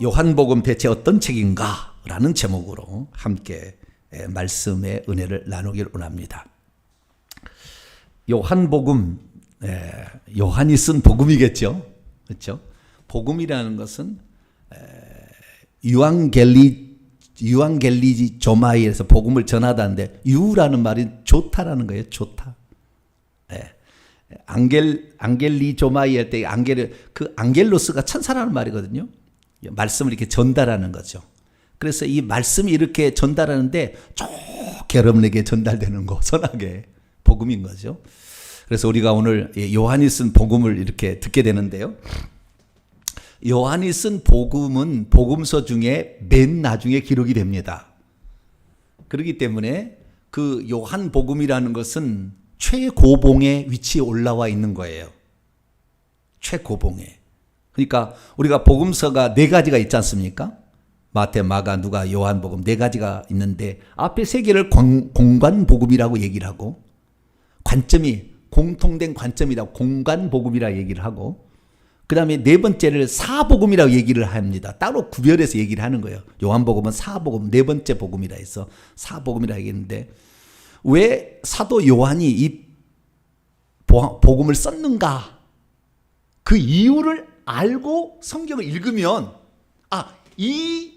요한복음 대체 어떤 책인가? 라는 제목으로 함께 말씀의 은혜를 나누기를 원합니다. 요한복음, 요한이 쓴 복음이겠죠. 그렇죠? 복음이라는 것은 유앙겔리지 조마이에서 복음을 전하다는데 유라는 말이 좋다라는 거예요. 좋다. 앙겔리 조마이 할 때 그 앙겔로스가 천사라는 말이거든요. 말씀을 이렇게 전달하는 거죠. 그래서 이 말씀이 이렇게 전달하는데 좋게 여러분에게 전달되는 거, 선하게 복음인 거죠. 그래서 우리가 오늘 요한이 쓴 복음을 이렇게 듣게 되는데요. 요한이 쓴 복음은 복음서 중에 맨 나중에 기록이 됩니다. 그렇기 때문에 그 요한 복음이라는 것은 최고봉에 위치에 올라와 있는 거예요. 최고봉에. 그러니까 우리가 복음서가 4가지가 있지 않습니까? 마태, 마가, 누가, 요한복음 4가지가 있는데 앞에 3개를 공관복음이라고 얘기를 하고 관점이 공통된 관점이라고 공관복음이라고 얘기를 하고 그 다음에 4번째를 사복음이라고 얘기를 합니다. 따로 구별해서 얘기를 하는 거예요. 요한복음은 사복음, 4번째 복음이라 해서 사복음이라고 얘기했는데 왜 사도 요한이 이 복음을 썼는가? 그 이유를 알고 성경을 읽으면 이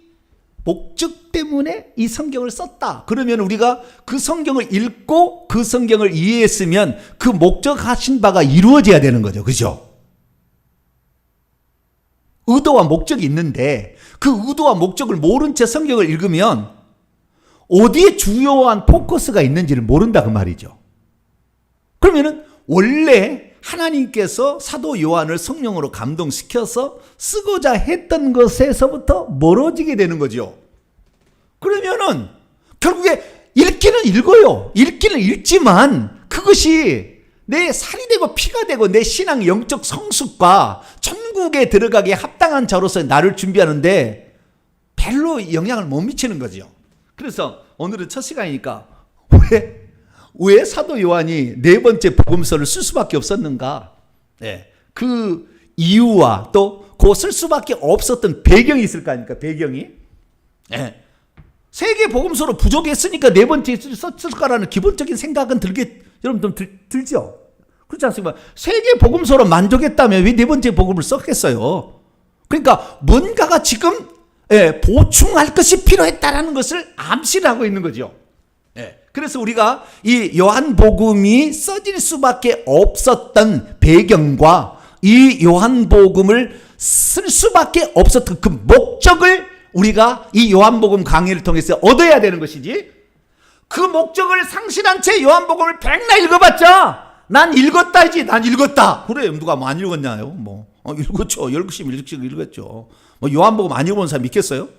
목적 때문에 이 성경을 썼다. 그러면 우리가 그 성경을 읽고 그 성경을 이해했으면 그 목적하신 바가 이루어져야 되는 거죠. 그죠? 의도와 목적이 있는데 그 의도와 목적을 모른 채 성경을 읽으면 어디에 주요한 포커스가 있는지를 모른다 그 말이죠. 그러면은 원래 하나님께서 사도 요한을 성령으로 감동시켜서 쓰고자 했던 것에서부터 멀어지게 되는 거죠. 그러면은 결국에 읽기는 읽어요. 읽기는 읽지만 그것이 내 살이 되고 피가 되고 내 신앙 영적 성숙과 천국에 들어가기에 합당한 자로서 나를 준비하는데 별로 영향을 못 미치는 거죠. 그래서 오늘은 첫 시간이니까 왜 사도 요한이 4번째 복음서를 쓸 수밖에 없었는가? 그 이유와 또 그 쓸 수밖에 없었던 배경이 있을 거 아닙니까? 배경이. 3개 복음서로 부족했으니까 4번째 썼을까라는 기본적인 생각은 여러분 들죠? 그렇지 않습니까? 3개 복음서로 만족했다면 왜 4번째 복음을 썼겠어요? 그러니까 뭔가가 지금 보충할 것이 필요했다라는 것을 암시를 하고 있는 거죠. 그래서 우리가 이 요한복음이 써질 수밖에 없었던 배경과 이 요한복음을 쓸 수밖에 없었던 그 목적을 우리가 이 요한복음 강의를 통해서 얻어야 되는 것이지, 그 목적을 상실한 채 요한복음을 백날 읽어봤자 난 읽었다지, 난 읽었다. 그래, 누가 뭐 안 읽었냐요? 읽었죠. 열심히 읽었죠. 요한복음 안 읽어본 사람 있겠어요?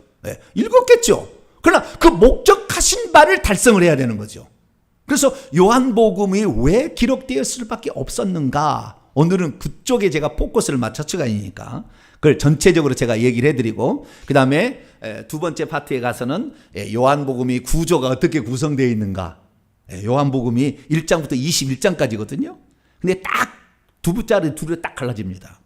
읽었겠죠. 그러나 그 목적하신 바를 달성을 해야 되는 거죠. 그래서 요한복음이 왜 기록되었을 수밖에 없었는가? 오늘은 그쪽에 제가 포커스를 맞춰가니까 그걸 전체적으로 제가 얘기를 해드리고, 그 다음에 2번째 파트에 가서는 요한복음이 구조가 어떻게 구성되어 있는가? 요한복음이 1장부터 21장까지거든요. 근데 딱 두 부짜리 둘이 딱 갈라집니다.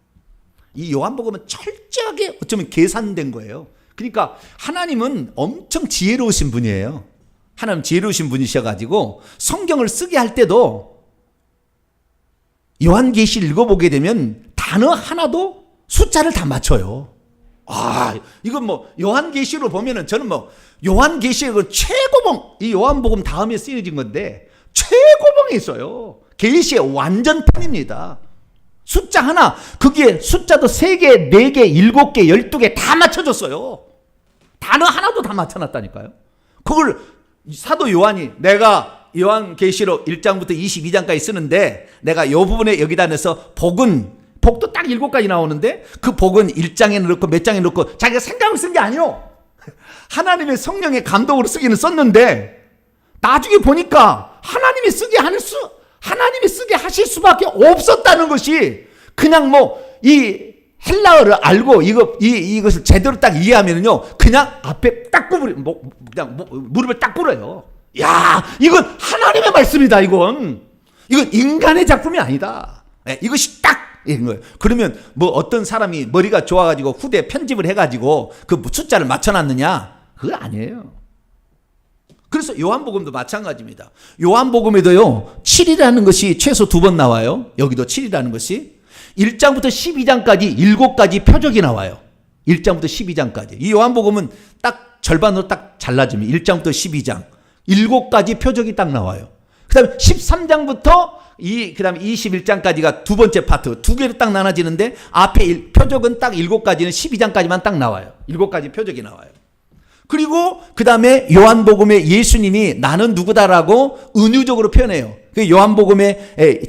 이 요한복음은 철저하게 어쩌면 계산된 거예요. 그러니까 하나님은 엄청 지혜로우신 분이에요. 하나님 지혜로우신 분이셔가지고 성경을 쓰게 할 때도 요한계시를 읽어보게 되면 단어 하나도 숫자를 다 맞춰요. 이건 요한계시로 보면은 저는 요한계시의 그 최고봉, 이 요한복음 다음에 쓰여진 건데 최고봉에 있어요. 계시의 완전판입니다. 숫자 하나, 거기에 숫자도 3개, 4개, 7개, 12개 다 맞춰줬어요. 단어 하나도 다 맞춰놨다니까요. 그걸 사도 요한이 내가 요한계시록 1장부터 22장까지 쓰는데 내가 이 부분에 여기다 내서 복도 딱 7가지 나오는데 그 복은 1장에 넣고 몇 장에 넣고 자기가 생각을 쓴 게 아니요. 하나님의 성령의 감동으로 쓰기는 썼는데 나중에 보니까 하나님이 쓰게 하실 수밖에 없었다는 것이 그냥 이 헬라어를 알고 이것을 제대로 딱 이해하면요 그냥 앞에 딱 그냥 무릎을 딱 꿇어요. 야, 이건 하나님의 말씀이다. 이건 인간의 작품이 아니다. 이것이 딱 이런 거예요. 그러면 뭐 어떤 사람이 머리가 좋아가지고 후대 편집을 해가지고 그 숫자를 맞춰놨느냐? 그거 아니에요. 그래서 요한복음도 마찬가지입니다. 요한복음에도요, 7이라는 것이 최소 2번 나와요. 여기도 7이라는 것이. 1장부터 12장까지 7가지 표적이 나와요. 1장부터 12장까지. 이 요한복음은 딱 절반으로 딱 잘라지면 1장부터 12장. 7가지 표적이 딱 나와요. 그 다음에 13장부터 그 다음에 21장까지가 두 번째 파트, 2개로 딱 나눠지는데 앞에 표적은 딱 7가지는 12장까지만 딱 나와요. 7가지 표적이 나와요. 그리고 그 다음에 요한복음에 예수님이 나는 누구다라고 은유적으로 표현해요. 그 요한복음에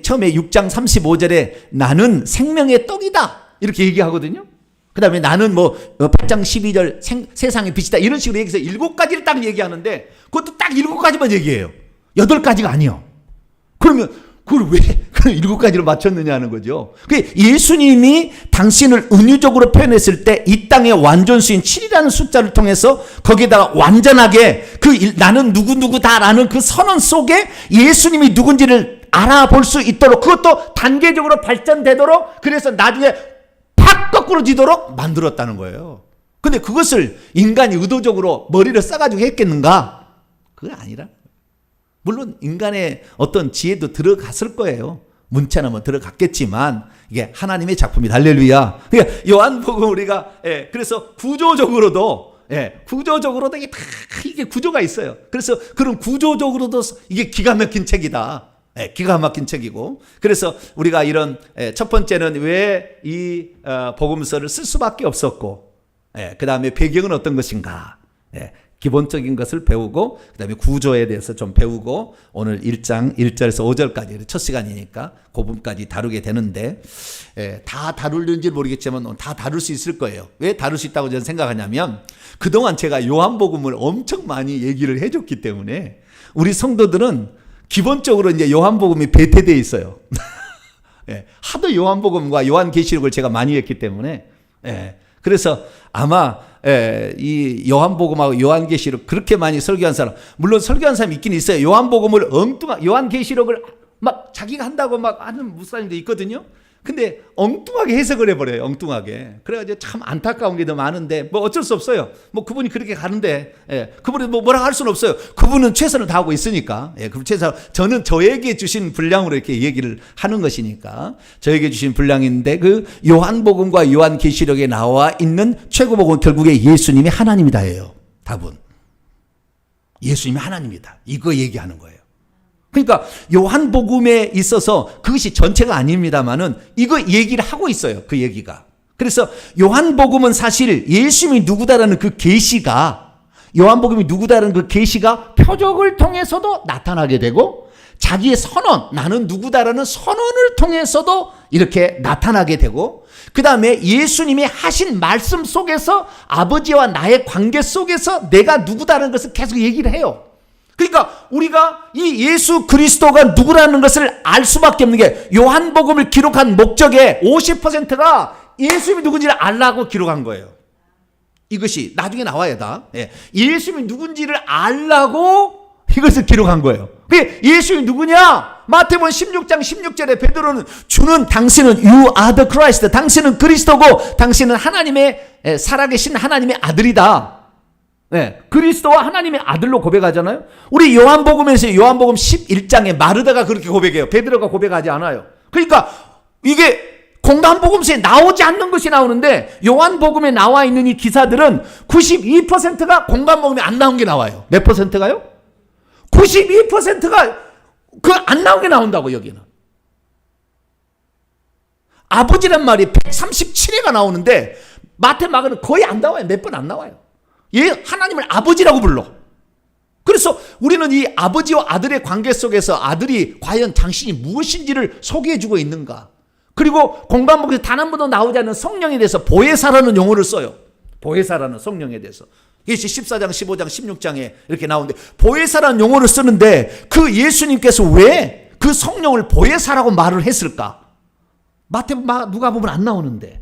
처음에 6장 35절에 나는 생명의 떡이다 이렇게 얘기하거든요. 그 다음에 나는 뭐 8장 12절 세상의 빛이다 이런 식으로 얘기해서 7가지를 딱 얘기하는데 그것도 딱 7가지만 얘기해요. 8가지가 아니요. 그러면 그걸 왜 7가지로 맞췄느냐 하는 거죠. 예수님이 당신을 은유적으로 표현했을 때 이 땅의 완전수인 7이라는 숫자를 통해서 거기에다가 완전하게 나는 누구누구다라는 그 선언 속에 예수님이 누군지를 알아볼 수 있도록 그것도 단계적으로 발전되도록 그래서 나중에 팍 거꾸로지도록 만들었다는 거예요. 근데 그것을 인간이 의도적으로 머리를 써가지고 했겠는가? 그건 아니라. 물론 인간의 어떤 지혜도 들어갔을 거예요. 문자나 뭐 들어갔겠지만 이게 하나님의 작품이다. 할렐루야. 그러니까 요한복음 우리가 그래서 구조적으로도 이게 구조가 있어요. 그래서 그런 구조적으로도 이게 기가 막힌 책이다. 기가 막힌 책이고 그래서 우리가 이런 첫 번째는 왜 이 복음서를 쓸 수밖에 없었고 그 다음에 배경은 어떤 것인가 기본적인 것을 배우고 그 다음에 구조에 대해서 좀 배우고 오늘 1장 1절에서 5절까지 첫 시간이니까 그 부분까지 다루게 되는데 다 다룰는지 모르겠지만 다 다룰 수 있을 거예요. 왜 다룰 수 있다고 저는 생각하냐면 그동안 제가 요한복음을 엄청 많이 얘기를 해줬기 때문에 우리 성도들은 기본적으로 이제 요한복음이 배태되어 있어요. 하도 요한복음과 요한계시록을 제가 많이 했기 때문에 그래서 아마 이 요한복음하고 요한계시록 그렇게 많이 설교한 사람 물론 설교한 사람이 있긴 있어요. 요한복음을 요한계시록을 막 자기가 한다고 막 하는 목사님도 있거든요. 근데 엉뚱하게 해석을 해버려요. 엉뚱하게. 그래가지고 참 안타까운 게 더 많은데 뭐 어쩔 수 없어요. 뭐 그분이 그렇게 가는데 그분이 뭐라 할 수는 없어요. 그분은 최선을 다하고 있으니까. 그럼 저는 저에게 주신 분량으로 이렇게 얘기를 하는 것이니까 저에게 주신 분량인데 그 요한복음과 요한계시록에 나와 있는 최고복음은 결국에 예수님이 하나님이다예요. 답은 예수님이 하나님이다. 이거 얘기하는 거예요. 그러니까 요한복음에 있어서 그것이 전체가 아닙니다만은 이거 얘기를 하고 있어요. 그 얘기가. 그래서 요한복음은 사실 예수님이 누구다라는 그 계시가 요한복음이 누구다라는 그 계시가 표적을 통해서도 나타나게 되고 자기의 선언 나는 누구다라는 선언을 통해서도 이렇게 나타나게 되고 그 다음에 예수님이 하신 말씀 속에서 아버지와 나의 관계 속에서 내가 누구다라는 것을 계속 얘기를 해요. 그러니까 우리가 이 예수 그리스도가 누구라는 것을 알 수밖에 없는 게 요한복음을 기록한 목적의 50%가 예수님이 누군지를 알라고 기록한 거예요. 이것이 나중에 나와야 다. 예수님이 누군지를 알라고 이것을 기록한 거예요. 예수님이 누구냐? 마태복음 16장 16절에 베드로는 주는 당신은 You are the Christ. 당신은 그리스도고 당신은 하나님의 살아계신 하나님의 아들이다. 그리스도와 하나님의 아들로 고백하잖아요. 우리 요한복음에서 요한복음 11장에 마르다가 그렇게 고백해요. 베드로가 고백하지 않아요. 그러니까 이게 공간복음서에 나오지 않는 것이 나오는데 요한복음에 나와 있는 이 기사들은 92%가 공간복음에 안 나온 게 나와요. 몇 퍼센트가요? 92%가 그 안 나온 게 나온다고 여기는. 아버지란 말이 137회가 나오는데 마태 마가는 거의 안 나와요. 몇 번 안 나와요. 하나님을 아버지라고 불러. 그래서 우리는 이 아버지와 아들의 관계 속에서 아들이 과연 당신이 무엇인지를 소개해주고 있는가. 그리고 공간복음에서 단 한 번도 나오지 않는 성령에 대해서 보혜사라는 용어를 써요. 보혜사라는 성령에 대해서. 이게 14장, 15장, 16장에 이렇게 나오는데 보혜사라는 용어를 쓰는데 그 예수님께서 왜 그 성령을 보혜사라고 말을 했을까? 마태복음, 누가복음은 안 나오는데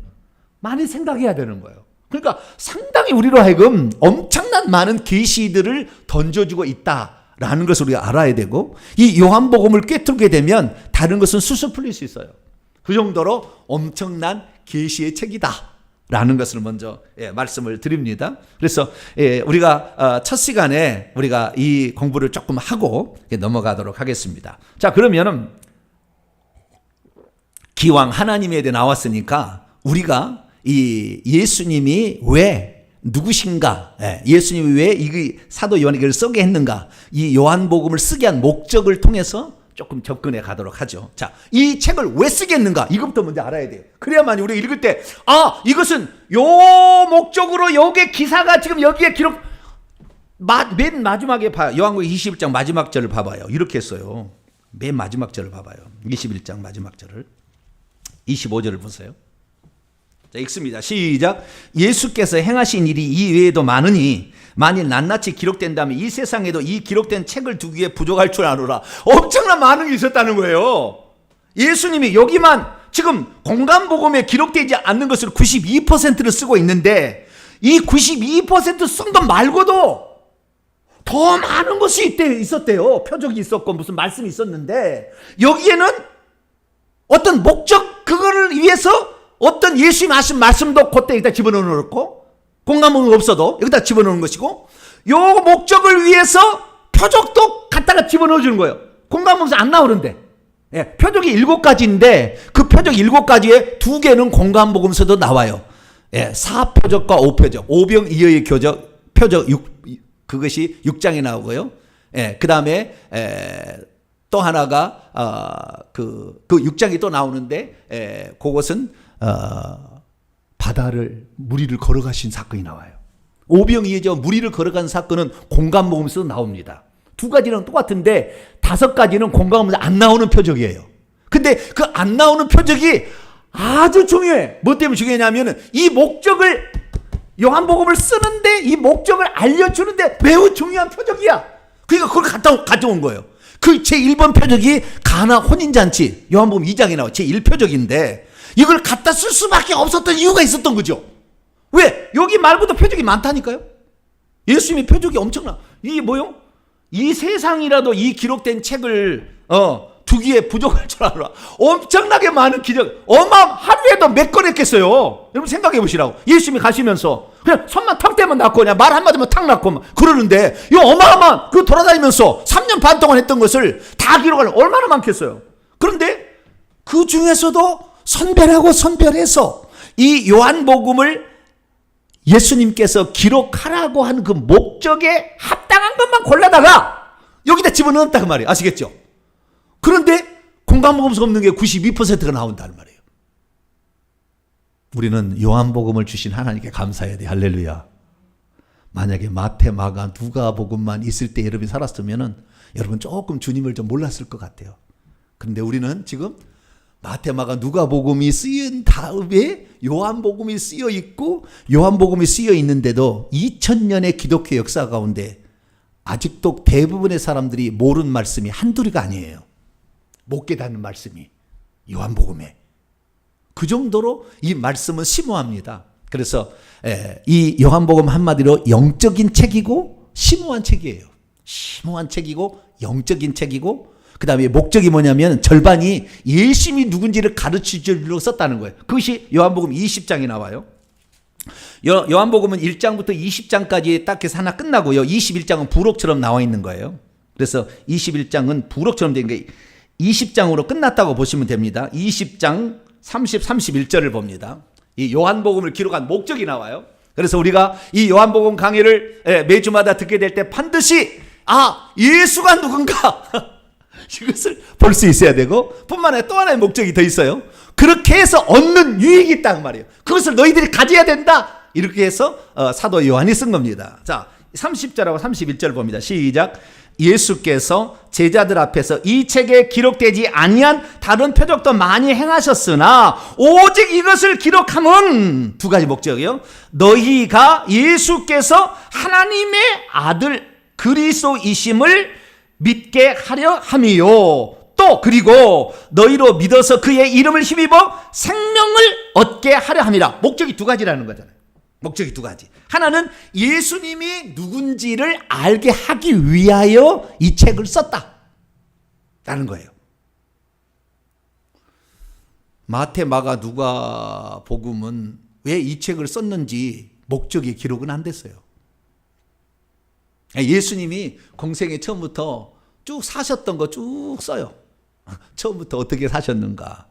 많이 생각해야 되는 거예요. 그러니까 상당히 우리로 하여금 엄청난 많은 계시들을 던져주고 있다라는 것을 우리가 알아야 되고 이 요한복음을 꿰뚫게 되면 다른 것은 술술 풀릴 수 있어요. 그 정도로 엄청난 계시의 책이다 라는 것을 먼저 말씀을 드립니다. 그래서 우리가 첫 시간에 우리가 이 공부를 조금 하고 넘어가도록 하겠습니다. 자, 그러면은 기왕 하나님에 대해 나왔으니까 우리가 이 예수님이 왜 누구신가, 예수님이 왜 이 사도 요한이 이걸 쓰게 했는가, 이 요한복음을 쓰게 한 목적을 통해서 조금 접근해 가도록 하죠. 자, 이 책을 왜 쓰겠는가? 이것부터 먼저 알아야 돼요. 그래야만 우리가 읽을 때, 이것은 요 목적으로 요게 기사가 지금 여기에 기록, 맨 마지막에 봐요. 요한복음 21장 마지막 절을 봐봐요. 이렇게 했어요. 맨 마지막 절을 봐봐요. 21장 마지막 절을. 25절을 보세요. 자, 읽습니다. 시작. 예수께서 행하신 일이 이 외에도 많으니 만일 낱낱이 기록된다면 이 세상에도 이 기록된 책을 두기에 부족할 줄 아노라. 엄청난 많은 게 있었다는 거예요. 예수님이 여기만 지금 공간복음에 기록되지 않는 것을 92%를 쓰고 있는데 이 92%쓴 것 말고도 더 많은 것이 있었대요. 표적이 있었고 무슨 말씀이 있었는데 여기에는 어떤 목적, 그거를 위해서 어떤 예수님이 하신 말씀도 그때 여기다 집어넣어놓고 공간복음이 없어도 여기다 집어넣는 것이고 요 목적을 위해서 표적도 갖다가 집어넣어주는 거예요. 공간복음에서 안 나오는데 표적이 7가지인데 그 표적 7가지에 2개는 공간복음에서도 나와요. 4표적과 5표적, 오병이어의 표적 그것이 6장에 나오고요. 그 다음에 또 하나가 그 6장이 또 나오는데 그것은 바다를 무리를 걸어가신 사건이 나와요. 오병이어죠. 무리를 걸어간 사건은 공간복음에서 나옵니다. 2가지는 똑같은데 5가지는 공간복음에서 안 나오는 표적이에요. 근데 그 안 나오는 표적이 아주 중요해. 뭐 때문에 중요하냐면은 이 목적을 요한복음을 쓰는데 이 목적을 알려주는데 매우 중요한 표적이야. 그러니까 그걸 가져온 거예요. 그 제1번 표적이 가나 혼인잔치, 요한복음 2장에 나와 제1표적인데 이걸 갖다 쓸 수밖에 없었던 이유가 있었던 거죠. 왜? 여기 말고도 표적이 많다니까요. 예수님의 표적이 엄청나. 이게 뭐요? 이 세상이라도 이 기록된 책을 두기에 부족할 줄 알아. 엄청나게 많은 기적, 하루에도 몇 건 했겠어요. 여러분 생각해 보시라고. 예수님이 가시면서 그냥 손만 탁 대면 낫고 그냥 말 한마디면 탁 낫고 그러는데 이 어마어마한 그 돌아다니면서 3년 반 동안 했던 것을 다 기록하려면 얼마나 많겠어요. 그런데 그 중에서도 선별해서 이 요한복음을 예수님께서 기록하라고 한 그 목적에 합당한 것만 골라다가 여기다 집어넣었다 그 말이에요. 아시겠죠? 그런데 공간복음에서 없는 게 92%가 나온다는 말이에요. 우리는 요한복음을 주신 하나님께 감사해야 돼. 할렐루야. 만약에 마태, 마가, 누가복음만 있을 때 여러분이 살았으면은 여러분 조금 주님을 좀 몰랐을 것 같아요. 그런데 우리는 지금 마태, 마가, 누가복음이 쓰인 다음에 요한복음이 쓰여 있고 요한복음이 쓰여 있는데도 2000년의 기독교 역사 가운데 아직도 대부분의 사람들이 모르는 말씀이 한둘이가 아니에요. 못 깨닫는 말씀이 요한복음에. 그 정도로 이 말씀은 심오합니다. 그래서 이 요한복음 한마디로 영적인 책이고 심오한 책이에요. 심오한 책이고 영적인 책이고 그 다음에 목적이 뭐냐면 절반이 예수님이 누군지를 가르치려고 썼다는 거예요. 그것이 요한복음 20장에 나와요. 요한복음은 1장부터 20장까지 딱 해서 하나 끝나고요. 21장은 부록처럼 나와 있는 거예요. 그래서 21장은 부록처럼 된 게 20장으로 끝났다고 보시면 됩니다. 20장 30, 31절을 봅니다. 이 요한복음을 기록한 목적이 나와요. 그래서 우리가 이 요한복음 강의를 매주마다 듣게 될 때 반드시 예수가 누군가 이것을 볼 수 있어야 되고 뿐만 아니라 또 하나의 목적이 더 있어요. 그렇게 해서 얻는 유익이 있단 말이에요. 그것을 너희들이 가져야 된다. 이렇게 해서 사도 요한이 쓴 겁니다. 자, 30절하고 31절 봅니다. 시작. 예수께서 제자들 앞에서 이 책에 기록되지 아니한 다른 표적도 많이 행하셨으나 오직 이것을 기록함은 2가지 목적이요. 너희가 예수께서 하나님의 아들 그리스도이심을 믿게 하려 함이요. 또 그리고 너희로 믿어서 그의 이름을 힘입어 생명을 얻게 하려 함이라. 목적이 2가지라는 거잖아요. 목적이 2가지. 하나는 예수님이 누군지를 알게 하기 위하여 이 책을 썼다라는 거예요. 마태, 마가, 누가 복음은 왜 이 책을 썼는지 목적이 기록은 안 됐어요. 예수님이 공생애 처음부터 쭉 사셨던 거 쭉 써요. 처음부터 어떻게 사셨는가.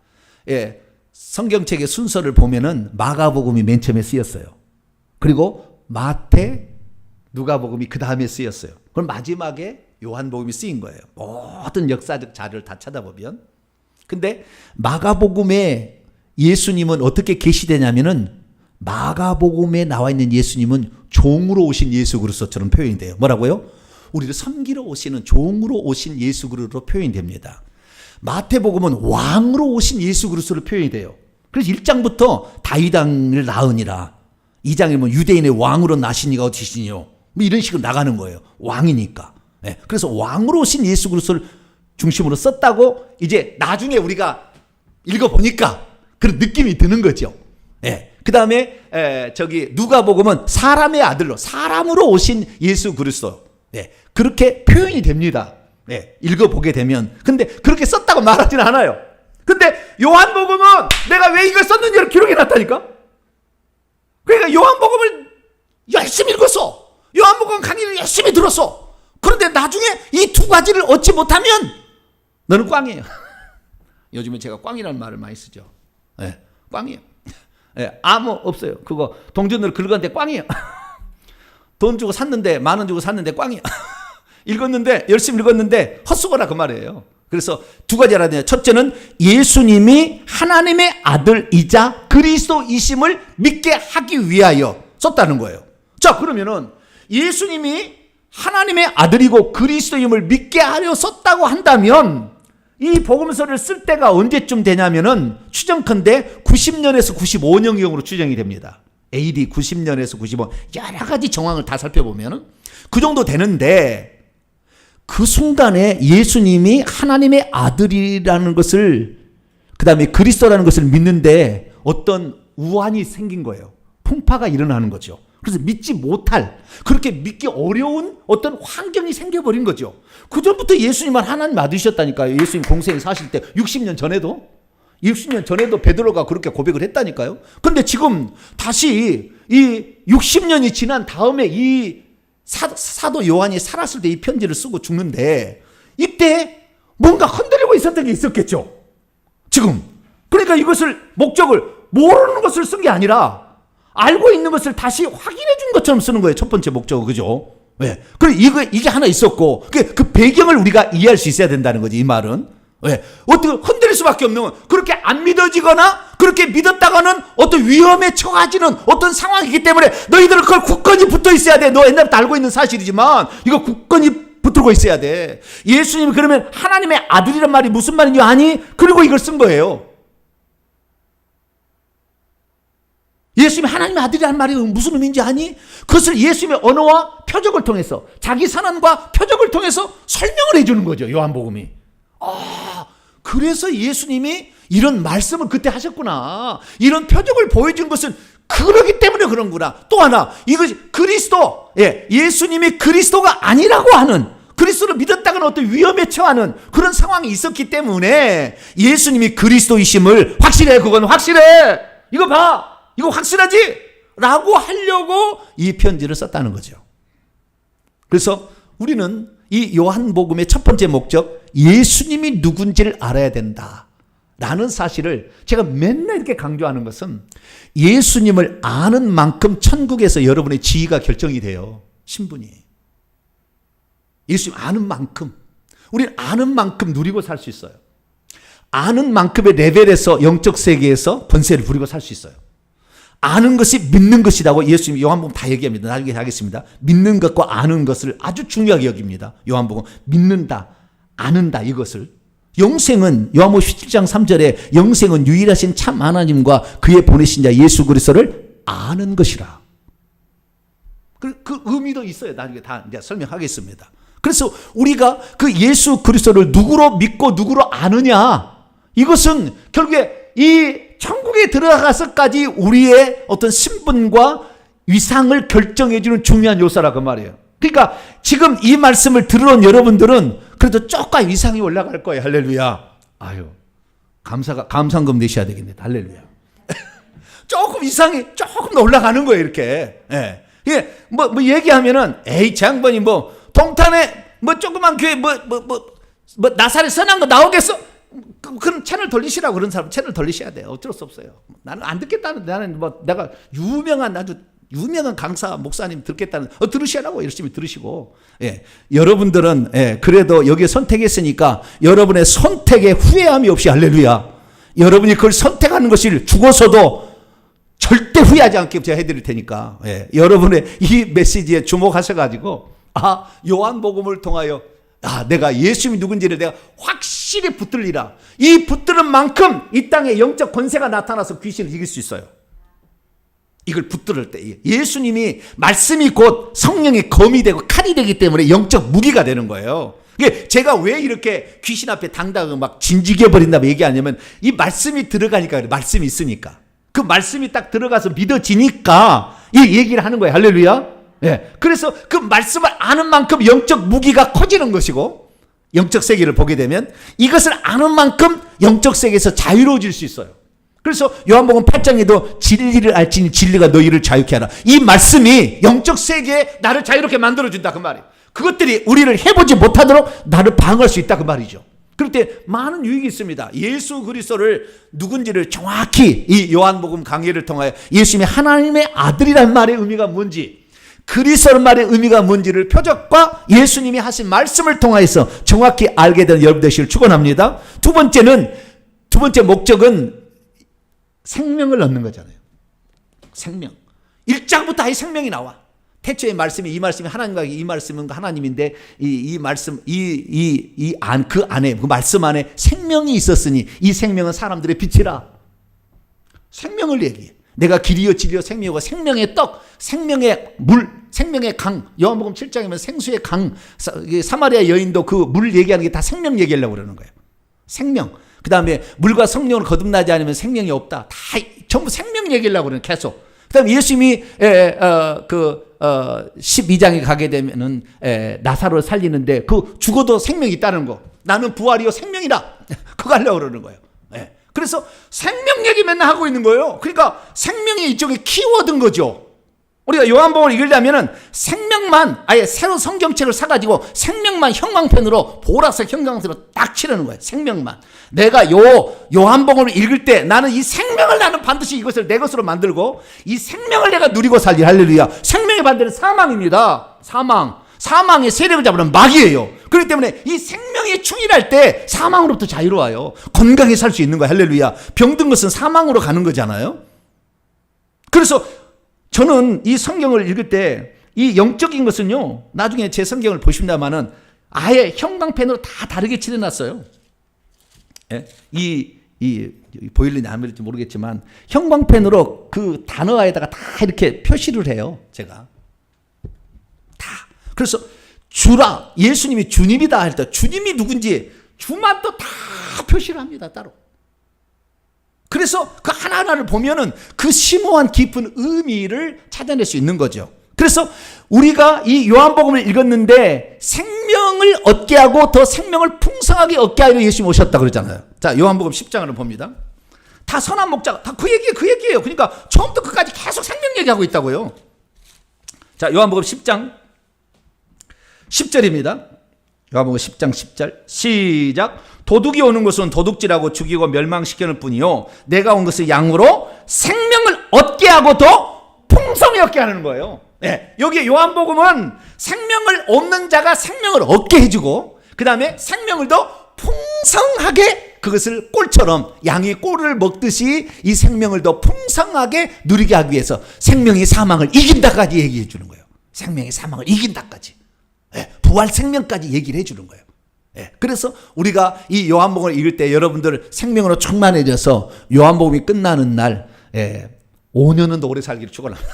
예, 성경책의 순서를 보면은 마가복음이 맨 처음에 쓰였어요. 그리고 마태, 누가복음이 그 다음에 쓰였어요. 그럼 마지막에 요한복음이 쓰인 거예요. 모든 역사적 자료를 다 찾아보면. 근데 마가복음에 예수님은 어떻게 계시되냐면은 마가복음에 나와 있는 예수님은 종으로 오신 예수 그리스도처럼 표현이 돼요. 뭐라고요? 우리를 섬기러 오시는 종으로 오신 예수 그리스도로 표현이 됩니다. 마태복음은 왕으로 오신 예수 그리스도로 표현이 돼요. 그래서 1장부터 다윗 왕을 낳으니라. 2장에 뭐 유대인의 왕으로 나시니가 어디시니요? 뭐 이런 식으로 나가는 거예요. 왕이니까. 네. 그래서 왕으로 오신 예수 그리스도를 중심으로 썼다고 이제 나중에 우리가 읽어보니까 그런 느낌이 드는 거죠. 네. 그 다음에 누가복음은 사람의 아들로 사람으로 오신 예수 그리스도. 네. 그렇게 표현이 됩니다. 네. 읽어보게 되면. 근데 그렇게 썼다고 말하지는 않아요. 근데 요한복음은 내가 왜 이걸 썼는지를 기록해 놨다니까. 그러니까 요한복음을 열심히 읽었어. 요한복음 강의를 열심히 들었어. 그런데 나중에 이 두 가지를 얻지 못하면 너는 꽝이에요. 요즘에 제가 꽝이라는 말을 많이 쓰죠. 네, 꽝이에요. 네, 아무 없어요. 그거 동전으로 긁었는데 꽝이에요. 돈 주고 샀는데 10,000원 주고 샀는데 꽝이에요. 읽었는데 열심히 읽었는데 헛수고라 그 말이에요. 그래서 두 가지 알아야 돼요. 첫째는 예수님이 하나님의 아들이자 그리스도이심을 믿게 하기 위하여 썼다는 거예요. 자, 그러면은 예수님이 하나님의 아들이고 그리스도임을 믿게 하려 썼다고 한다면 이 복음서를 쓸 때가 언제쯤 되냐면은 추정컨대 90년에서 95년경으로 추정이 됩니다. AD 90년에서 95년 여러 가지 정황을 다 살펴보면은 그 정도 되는데 그 순간에 예수님이 하나님의 아들이라는 것을 그 다음에 그리스도라는 것을 믿는데 어떤 우환이 생긴 거예요. 풍파가 일어나는 거죠. 그래서 믿지 못할 그렇게 믿기 어려운 어떤 환경이 생겨버린 거죠. 그 전부터 예수님은 하나님 아들이셨다니까요. 예수님 공생에 사실 때 60년 전에도 베드로가 그렇게 고백을 했다니까요. 그런데 지금 다시 이 60년이 지난 다음에 이 사도 요한이 살았을 때 이 편지를 쓰고 죽는데 이때 뭔가 흔들리고 있었던 게 있었겠죠. 지금. 그러니까 이것을 목적을 모르는 것을 쓴 게 아니라 알고 있는 것을 다시 확인해 준 것처럼 쓰는 거예요. 첫 번째 목적은. 그죠? 왜? 그리고 이게 하나 있었고 그 배경을 우리가 이해할 수 있어야 된다는 거지. 이 말은. 왜? 어떻게 흔들릴 수밖에 없는 건 그렇게 안 믿어지거나 그렇게 믿었다가는 어떤 위험에 처하지는 어떤 상황이기 때문에 너희들은 그걸 굳건히 붙어 있어야 돼. 너 옛날부터 알고 있는 사실이지만 이거 굳건히 붙들고 있어야 돼. 예수님이 그러면 하나님의 아들이란 말이 무슨 말인지 아니? 그리고 이걸 쓴 거예요. 예수님이 하나님의 아들이라는 말이 무슨 의미인지 아니? 그것을 예수님의 언어와 표적을 통해서 자기 선언과 표적을 통해서 설명을 해주는 거죠. 요한복음이. 그래서 예수님이 이런 말씀을 그때 하셨구나. 이런 표적을 보여준 것은 그러기 때문에 그런구나. 또 하나, 이것이 그리스도, 예수님이 그리스도가 아니라고 하는, 그리스도를 믿었다가는 어떤 위험에 처하는 그런 상황이 있었기 때문에 예수님이 그리스도이심을 확실해. 그건 확실해. 이거 봐. 이거 확실하지? 라고 하려고 이 편지를 썼다는 거죠. 그래서 우리는 이 요한복음의 첫 번째 목적, 예수님이 누군지를 알아야 된다 라는 사실을 제가 맨날 이렇게 강조하는 것은 예수님을 아는 만큼 천국에서 여러분의 지위가 결정이 돼요. 신분이. 예수님 아는 만큼, 우리는 아는 만큼 누리고 살 수 있어요. 아는 만큼의 레벨에서 영적 세계에서 권세를 부리고 살 수 있어요. 아는 것이 믿는 것이라고 예수님이 요한복음 다 얘기합니다. 나중에 하겠습니다. 믿는 것과 아는 것을 아주 중요하게 여깁니다. 요한복음 믿는다, 아는다 이것을. 영생은 요한복음 17장 3절에 영생은 유일하신 참 하나님과 그의 보내신 자 예수 그리스도를 아는 것이라. 그 의미도 있어요. 나중에 다 이제 설명하겠습니다. 그래서 우리가 그 예수 그리스도를 누구로 믿고 누구로 아느냐, 이것은 결국에 이 천국에 들어가서까지 우리의 어떤 신분과 위상을 결정해주는 중요한 요소라 그 말이에요. 그러니까 지금 이 말씀을 들어온 여러분들은 그래도 조금 위상이 올라갈 거예요. 할렐루야. 감상금 내셔야 되겠네. 할렐루야. 조금 이상이 조금 더 올라가는 거예요, 이렇게. 예. 예. 뭐 얘기하면은, 에이, 장관이 동탄에 조그만 교회 나사렛 선한 거 나오겠어? 그럼 채널 돌리시라고. 그런 사람 채널 돌리셔야 돼요. 어쩔 수 없어요. 나는 안 듣겠다는데, 나는 내가 아주 유명한 강사 목사님 듣겠다는, 들으시라고. 열심히 들으시고. 예. 여러분들은, 예, 그래도 여기에 선택했으니까 여러분의 선택에 후회함이 없이, 할렐루야. 여러분이 그걸 선택하는 것을 죽어서도 절대 후회하지 않게 제가 해드릴 테니까, 예, 여러분의 이 메시지에 주목하셔가지고, 요한복음을 통하여, 내가 예수님이 누군지를 내가 확실히 붙들리라. 이 붙들은 만큼 이 땅에 영적 권세가 나타나서 귀신을 이길 수 있어요. 이걸 붙들을 때 예수님이 말씀이 곧 성령의 검이 되고 칼이 되기 때문에 영적 무기가 되는 거예요. 제가 왜 이렇게 귀신 앞에 당당하게 막 진지게 버린다고 얘기하냐면, 이 말씀이 들어가니까 그래. 말씀이 있으니까. 그 말씀이 딱 들어가서 믿어지니까 이 얘기를 하는 거예요. 할렐루야. 예. 그래서 그 말씀을 아는 만큼 영적 무기가 커지는 것이고, 영적 세계를 보게 되면 이것을 아는 만큼 영적 세계에서 자유로워질 수 있어요. 그래서 요한복음 8장에도 진리를 알지니 진리가 너희를 자유케 하라. 이 말씀이 영적 세계에 나를 자유롭게 만들어준다, 그 말이에요. 그것들이 우리를 해보지 못하도록 나를 방어할 수 있다, 그 말이죠. 그럴 때 많은 유익이 있습니다. 예수 그리스도를 누군지를 정확히 이 요한복음 강해를 통하여 예수님이 하나님의 아들이라는 말의 의미가 뭔지, 그리스도라는 말의 의미가 뭔지를 표적과 예수님이 하신 말씀을 통하여서 정확히 알게 된 여러분 되시길 축원합니다. 두 번째 목적은 생명을 얻는 거잖아요. 생명. 1장부터 아예 생명이 나와. 태초의 말씀이, 이 말씀이 하나님과 이 말씀은 하나님인데, 이 말씀, 그 안에, 그 말씀 안에 생명이 있었으니 이 생명은 사람들의 빛이라. 생명을 얘기해. 내가 길이요 진리요 생명이고, 생명의 떡, 생명의 물, 생명의 강. 요한복음 7장이면 생수의 강. 사마리아 여인도 그 물 얘기하는 게 다 생명 얘기하려고 그러는 거예요. 생명. 그 다음에 물과 성령을 거듭나지 않으면 생명이 없다. 다 전부 생명 얘기하려고 그러는, 계속. 그 다음에 예수님이 12장에 가게 되면은 나사로를 살리는데, 그 죽어도 생명이 있다는 거. 나는 부활이요 생명이다. 그거 하려고 그러는 거예요. 예. 그래서 생명 얘기 맨날 하고 있는 거예요. 그러니까 생명이 이쪽에 키워드인 거죠. 우리가 요한복음을 읽으려면은 생명만, 아예 새로운 성경책을 사가지고 생명만 형광펜으로, 보라색 형광펜으로 딱 칠하는 거예요. 생명만. 내가 요한복음을 읽을 때 나는 이 생명을, 나는 반드시 이것을 내 것으로 만들고 이 생명을 내가 누리고 살리. 할렐루야. 생명의 반대는 사망입니다. 사망의 세력을 잡으는 마귀예요. 그렇기 때문에 이 생명에 충실할 때 사망으로부터 자유로워요. 건강히 살 수 있는 거예요. 할렐루야. 병든 것은 사망으로 가는 거잖아요. 그래서 저는 이 성경을 읽을 때 이 영적인 것은요, 나중에 제 성경을 보십니다만은 아예 형광펜으로 다 다르게 칠해놨어요. 예? 보일는지 안 보일지 모르겠지만 형광펜으로 그 단어에다가 다 이렇게 표시를 해요. 제가 다. 그래서 주라, 예수님이 주님이다 할 때 주님이 누군지 주만 또 다 표시를 합니다, 따로. 그래서 그 하나하나를 보면은 그 심오한 깊은 의미를 찾아낼 수 있는 거죠. 그래서 우리가 이 요한복음을 읽었는데 생명을 얻게 하고 더 생명을 풍성하게 얻게 하려 예수님이 오셨다 그러잖아요. 자, 요한복음 10장을 봅니다. 다 선한 목자가 다 그 얘기예요. 그러니까 처음부터 끝까지 계속 생명 얘기하고 있다고요. 자, 요한복음 10장 10절입니다. 요한복음 10장 10절 시작. 도둑이 오는 것은 도둑질하고 죽이고 멸망시키는 뿐이요, 내가 온 것은 양으로 생명을 얻게 하고 더 풍성히 얻게 하는 거예요. 네, 여기 요한복음은 생명을 얻는 자가 생명을 얻게 해주고, 그 다음에 생명을 더 풍성하게, 그것을 꼴처럼 양이 꼴을 먹듯이 이 생명을 더 풍성하게 누리게 하기 위해서 생명이 사망을 이긴다까지 얘기해 주는 거예요. 생명이 사망을 이긴다까지, 부활 생명까지 얘기를 해 주는 거예요. 그래서 우리가 이 요한복음을 읽을 때 여러분들 생명으로 충만해져서 요한복음이 끝나는 날 5년은 더 오래 살기를 축원합니다.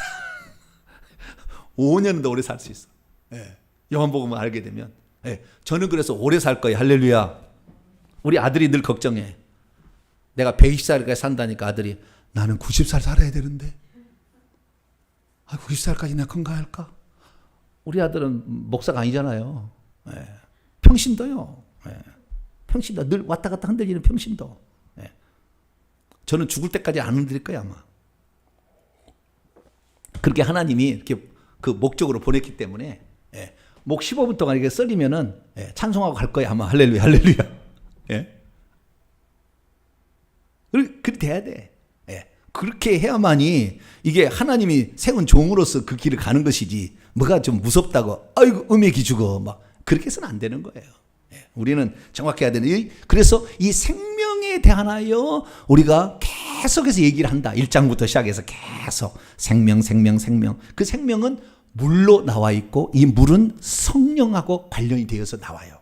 5년은 더 오래 살 수 있어. 요한복음을 알게 되면. 저는 그래서 오래 살 거예요. 할렐루야. 우리 아들이 늘 걱정해. 내가 120살까지 산다니까 아들이, 나는 90살 살아야 되는데 90살까지 내가 건강할까? 우리 아들은 목사가 아니잖아요. 평신도요. 평신도. 늘 왔다 갔다 흔들리는 평신도. 저는 죽을 때까지 안 흔들릴 거예요 아마. 그렇게 하나님이 이렇게 그 목적으로 보냈기 때문에 목 15분 동안 이렇게 썰리면은 찬송하고 갈 거예요 아마. 할렐루야 할렐루야. 그렇게 돼야 돼. 그렇게 해야만이 이게 하나님이 세운 종으로서 그 길을 가는 것이지, 뭐가 좀 무섭다고 아이고 음액이 죽어 막 그렇게 해서는 안 되는 거예요. 우리는 정확해야 되는. 그래서 이 생명에 대하여 우리가 계속해서 얘기를 한다. 1장부터 시작해서 계속 생명. 그 생명은 물로 나와 있고 이 물은 성령하고 관련이 되어서 나와요.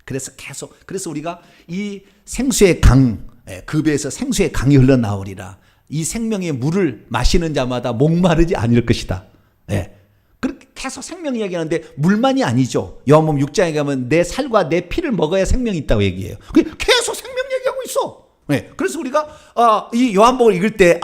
그래서 우리가 이 생수의 강, 그 배에서 생수의 강이 흘러나오리라. 이 생명의 물을 마시는 자마다 목마르지 않을 것이다. 그렇게 계속 생명 이야기하는데 물만이 아니죠. 요한복음 6장에 가면 내 살과 내 피를 먹어야 생명이 있다고 얘기해요. 계속 생명 얘기하고 있어. 그래서 우리가 이 요한복음을 읽을 때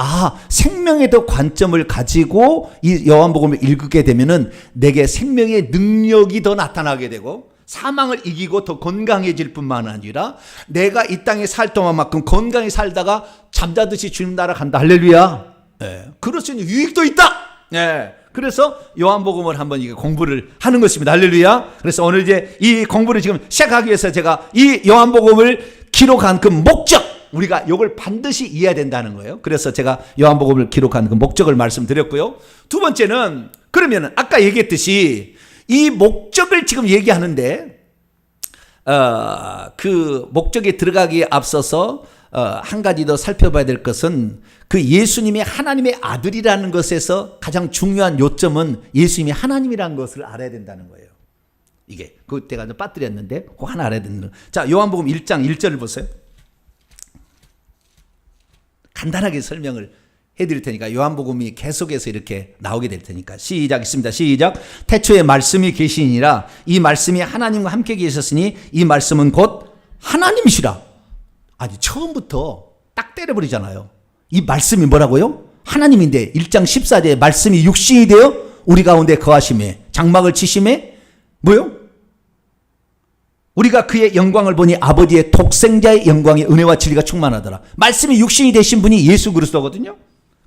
생명에 더 관점을 가지고 이 요한복음을 읽게 되면은 내게 생명의 능력이 더 나타나게 되고 사망을 이기고 더 건강해질 뿐만 아니라 내가 이 땅에 살 동안만큼 건강히 살다가 잠자듯이 주님 나라 간다. 할렐루야. 그럴 수 있는 유익도 있다. 그래서 요한복음을 한번 이게 공부를 하는 것입니다. 할렐루야. 그래서 오늘 이제 이 공부를 지금 시작하기 위해서 제가 이 요한복음을 기록한 그 목적, 우리가 이걸 반드시 이해해야 된다는 거예요. 그래서 제가 요한복음을 기록한 그 목적을 말씀드렸고요. 두 번째는, 그러면 아까 얘기했듯이 이 목적을 지금 얘기하는데 그 목적에 들어가기에 앞서서 한 가지 더 살펴봐야 될 것은 그 예수님이 하나님의 아들이라는 것에서 가장 중요한 요점은 예수님이 하나님이라는 것을 알아야 된다는 거예요. 이게 그때가 좀 빠뜨렸는데 그거 하나 알아야 되는 거예요. 자, 요한복음 1장 1절을 보세요. 간단하게 설명을 해드릴 테니까 요한복음이 계속해서 이렇게 나오게 될 테니까 시작. 있습니다. 시작. 태초에 말씀이 계시니라. 이 말씀이 하나님과 함께 계셨으니 이 말씀은 곧 하나님이시라. 아니 처음부터 딱 때려버리잖아요. 이 말씀이 뭐라고요? 하나님인데 1장 14절에 말씀이 육신이 되어 우리 가운데 거하심에 장막을 치심에 뭐요? 우리가 그의 영광을 보니 아버지의 독생자의 영광의 은혜와 진리가 충만하더라. 말씀이 육신이 되신 분이 예수 그리스도거든요.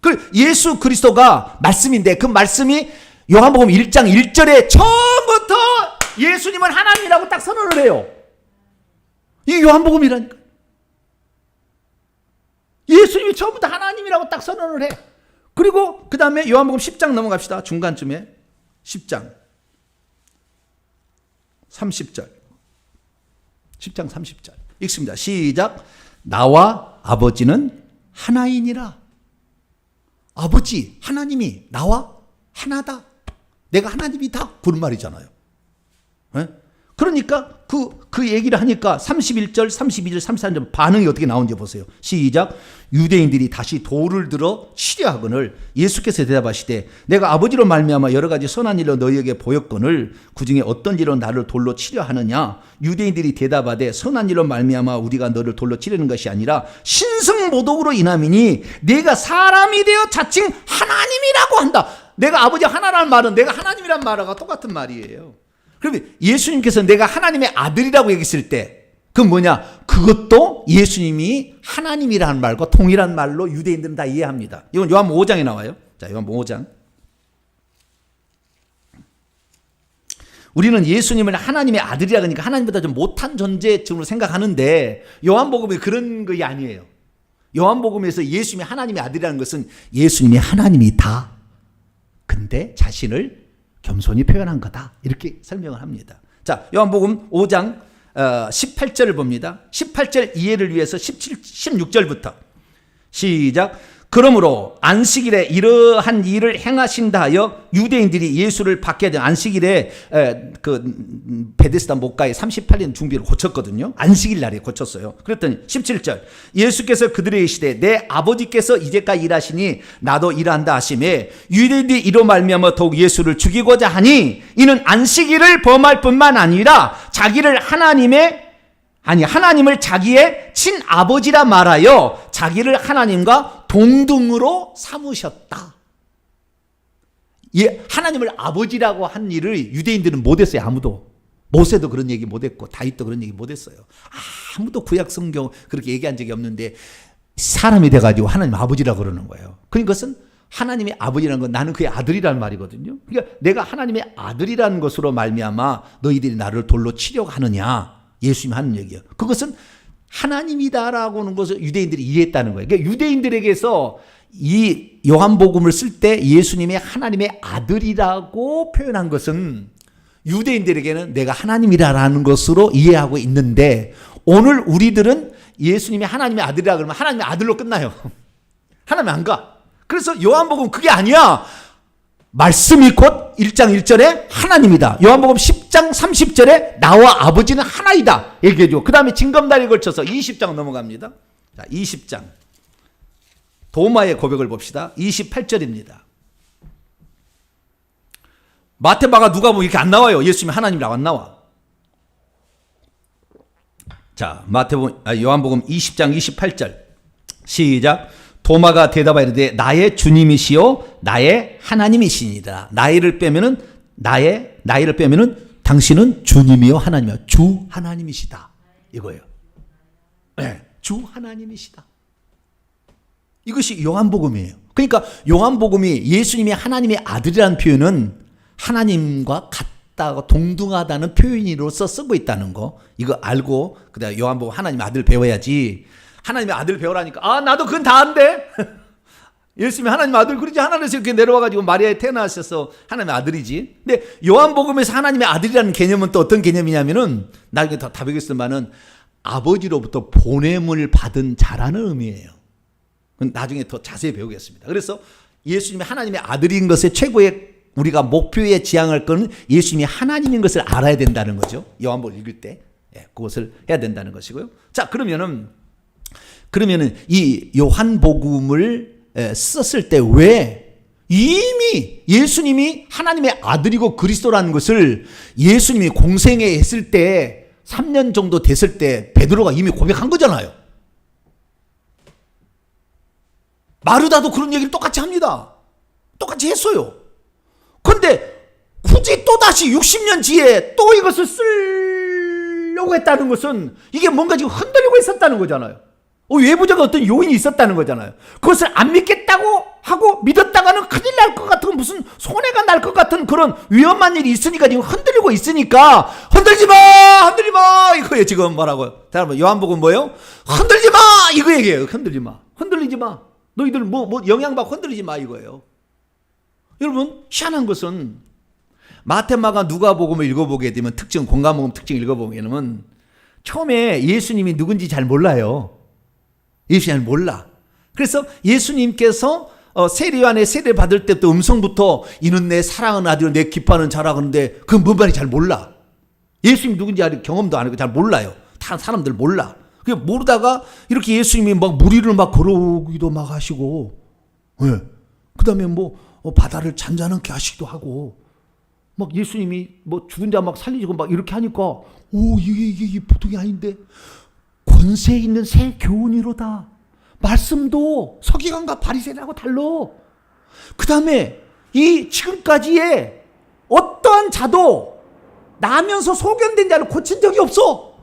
그 예수 그리스도가 말씀인데 그 말씀이 요한복음 1장 1절에 처음부터 예수님은 하나님이라고 딱 선언을 해요. 이게 요한복음이라니까. 예수님이 처음부터 하나님이라고 딱 선언을 해. 그리고 그 다음에 요한복음 10장 넘어갑시다. 중간쯤에 10장 30절 10장 30절 읽습니다. 시작. 나와 아버지는 하나이니라. 아버지 하나님이 나와 하나다. 내가 하나님이다. 그런 말이잖아요. 그러니까 그 얘기를 하니까 31절, 32절, 33절 반응이 어떻게 나오는지 보세요. 시작. 유대인들이 다시 돌을 들어 치려하거늘 예수께서 대답하시되 내가 아버지로 말미암아 여러 가지 선한 일로 너희에게 보였거늘 그중에 어떤 일로 나를 돌로 치려하느냐. 유대인들이 대답하되 선한 일로 말미암아 우리가 너를 돌로 치려는 것이 아니라 신성모독으로 인함이니 네가 사람이 되어 자칭 하나님이라고 한다. 내가 아버지 하나라는 말은 내가 하나님이란 말하고 똑같은 말이에요. 그러면 예수님께서 내가 하나님의 아들이라고 얘기했을 때 그건 뭐냐? 그것도 예수님이 하나님이라는 말과 동일한 말로 유대인들은 다 이해합니다. 이건 요한복음 5장에 나와요. 자, 요한복음 5장. 우리는 예수님을 하나님의 아들이라 그러니까 하나님보다 좀 못한 존재쯤으로 생각하는데 요한복음이 그런 것이 아니에요. 요한복음에서 예수님이 하나님의 아들이라는 것은 예수님이 하나님이다. 근데 자신을 겸손히 표현한 거다. 이렇게 설명을 합니다. 자, 요한복음 5장 18절을 봅니다. 18절 이해를 위해서 16절부터 시작. 그러므로 안식일에 이러한 일을 행하신다 하여 유대인들이 예수를 받게 된 안식일에 그 베데스다 목가에 38년 중비를 고쳤거든요. 안식일 날에 고쳤어요. 그랬더니 17절 예수께서 그들에게 이르시되 내 아버지께서 이제까지 일하시니 나도 일한다 하시매 유대인들이 이로 말미암아 더욱 예수를 죽이고자 하니 이는 안식일을 범할 뿐만 아니라 자기를 하나님을 자기의 친아버지라 말하여 자기를 하나님과 동등으로 삼으셨다. 하나님을 아버지라고 한 일을 유대인들은 못했어요. 아무도. 모세도 그런 얘기 못했고 다윗도 그런 얘기 못했어요. 아무도 구약 성경 그렇게 얘기한 적이 없는데 사람이 돼가지고 하나님 아버지라고 그러는 거예요. 그것은 하나님의 아버지라는 건 나는 그의 아들이라는 말이거든요. 그러니까 내가 하나님의 아들이라는 것으로 말미암아 너희들이 나를 돌로 치려고 하느냐, 예수님이 하는 얘기예요. 그것은 하나님이다라고 하는 것을 유대인들이 이해했다는 거예요. 그러니까 유대인들에게서 이 요한복음을 쓸 때 예수님이 하나님의 아들이라고 표현한 것은 유대인들에게는 내가 하나님이라는 것으로 이해하고 있는데, 오늘 우리들은 예수님이 하나님의 아들이라 그러면 하나님의 아들로 끝나요. 하나님 안 가. 그래서 요한복음 그게 아니야. 말씀이 곧 1장 1절에 하나님이다. 요한복음 10장 30절에 나와 아버지는 하나이다 얘기해주고, 그 다음에 징검다리에 걸쳐서 20장 넘어갑니다. 자, 20장 도마의 고백을 봅시다. 28절입니다. 마태, 마가, 누가복음 이렇게 안 나와요. 예수님이 하나님이라고 안 나와. 자, 요한복음 20장 28절 시작. 도마가 대답하여 이르되 나의 주님이시요 나의 하나님이시니라. 나이를 빼면은 당신은 주님이요 하나님이요 주 하나님이시다 이거예요. 네, 주 하나님이시다. 이것이 요한복음이에요. 그러니까 요한복음이 예수님이 하나님의 아들이라는 표현은 하나님과 같다고 동등하다는 표현으로서 쓰고 있다는 거, 이거 알고 그다음에 요한복음 하나님의 아들 배워야지. 하나님의 아들 배우라니까 나도 그건 다 안돼. 예수님이 하나님의 아들, 그러지 하나님에서 이렇게 내려와가지고 마리아에 태어나셔서 하나님의 아들이지. 근데 요한복음에서 하나님의 아들이라는 개념은 또 어떤 개념이냐면은 나중에 다 배우겠지만은 아버지로부터 보냄을 받은 자라는 의미예요. 나중에 더 자세히 배우겠습니다. 그래서 예수님이 하나님의 아들인 것의 최고의 우리가 목표에 지향할 것은 예수님이 하나님인 것을 알아야 된다는 거죠. 요한복음 읽을 때 그것을 해야 된다는 것이고요. 자, 그러면은 이 요한복음을 썼을 때 왜 이미 예수님이 하나님의 아들이고 그리스도라는 것을 예수님이 공생에 했을 때 3년 정도 됐을 때 베드로가 이미 고백한 거잖아요. 마르다도 그런 얘기를 똑같이 합니다. 똑같이 했어요. 그런데 굳이 또다시 60년 뒤에 또 이것을 쓰려고 했다는 것은 이게 뭔가 지금 흔들리고 있었다는 거잖아요. 외부적 어떤 요인이 있었다는 거잖아요. 그것을 안 믿겠다고 하고 믿었다가는 큰일 날 것 같은, 무슨 손해가 날 것 같은 그런 위험한 일이 있으니까 지금 흔들리고 있으니까 흔들지 마 이거예요. 지금 뭐라고요? 여러분 요한복음 뭐예요? 흔들지 마 이거 얘기예요. 흔들지 마, 흔들리지 마. 너희들 뭐 영향받고 흔들리지 마 이거예요. 여러분 희한한 것은 마태, 마가, 누가복음을 읽어보게 되면 공감복음 특징 읽어보게 되면 처음에 예수님이 누군지 잘 몰라요. 예수님을 몰라. 그래서 예수님께서 세례요한의 세례 받을 때부터 음성부터 이는 내 사랑하는 아들, 내 기뻐하는 자라 그러는데 그건 뭔 말인지 잘 몰라. 예수님이 누군지 경험도 안 하고 잘 몰라요. 다 사람들 몰라. 모르다가 이렇게 예수님이 막 무리를 막 걸어오기도 막 하시고, 그 다음에 바다를 잔잔하게 하시기도 하고, 막 예수님이 죽은 자 막 살리시고 막 이렇게 하니까, 이게 보통이 아닌데, 권세 있는 새 교훈이로다. 말씀도 서기관과 바리새인하고 달라. 그 다음에 이 지금까지의 어떠한 자도 나면서 소견된 자를 고친 적이 없어.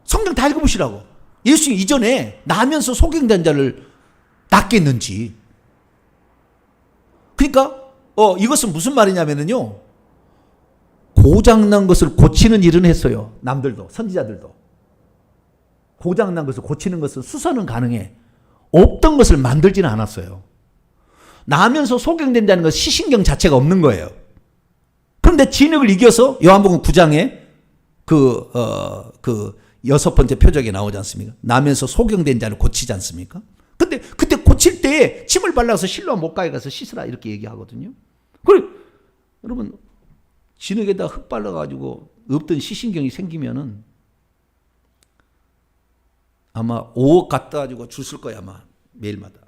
성경 다 읽어보시라고. 예수님 이전에 나면서 소견된 자를 낫겠는지. 그러니까 이것은 무슨 말이냐면요, 고장난 것을 고치는 일은 했어요. 남들도, 선지자들도. 고장난 것을 고치는 것은 수선은 가능해. 없던 것을 만들지는 않았어요. 나면서 소경된다는 건 시신경 자체가 없는 거예요. 그런데 진흙을 이겨서 요한복음 9장에 그 6번째 표적에 나오지 않습니까? 나면서 소경된 자를 고치지 않습니까? 근데 그때 고칠 때 침을 발라서 실로암 못가에 가서 씻으라 이렇게 얘기하거든요. 그래, 여러분 진흙에다 흙 발라가지고 없던 시신경이 생기면은 아마 5억 갖다 가지고 줄 쓸 거야 아마 매일마다.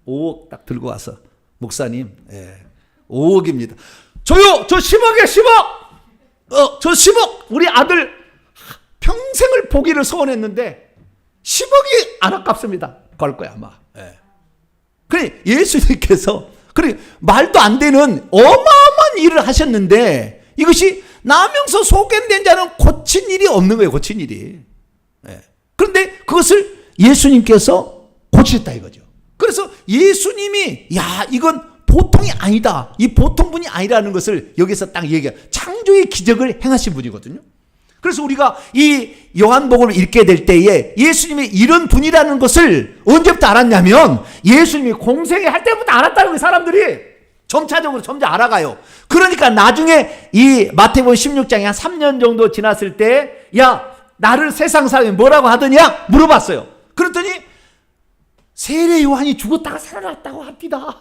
5억 딱 들고 와서 목사님, 5억입니다. 저요, 저 10억이에요, 10억. 저 10억 우리 아들 평생을 보기를 소원했는데 10억이 안 아깝습니다. 걸 거야 아마. 그래 예수님께서 그래 말도 안 되는 어마어마한 일을 하셨는데 이것이 나면서 소견된 자는 고친 일이 없는 거예요. 고친 일이. 그런데 그것을 예수님께서 고치셨다 이거죠. 그래서 예수님이 이건 보통이 아니다. 이 보통분이 아니라는 것을 여기서 딱 얘기해요. 창조의 기적을 행하신 분이거든요. 그래서 우리가 이 요한복음을 읽게 될 때에 예수님이 이런 분이라는 것을 언제부터 알았냐면 예수님이 공생에 할 때부터 알았다는 거예요. 사람들이 점차적으로 점차 알아가요. 그러니까 나중에 이 마태복음 16장에 한 3년 정도 지났을 때 나를 세상 사람이 뭐라고 하더냐 물어봤어요. 그랬더니 세례 요한이 죽었다가 살아났다고 합니다.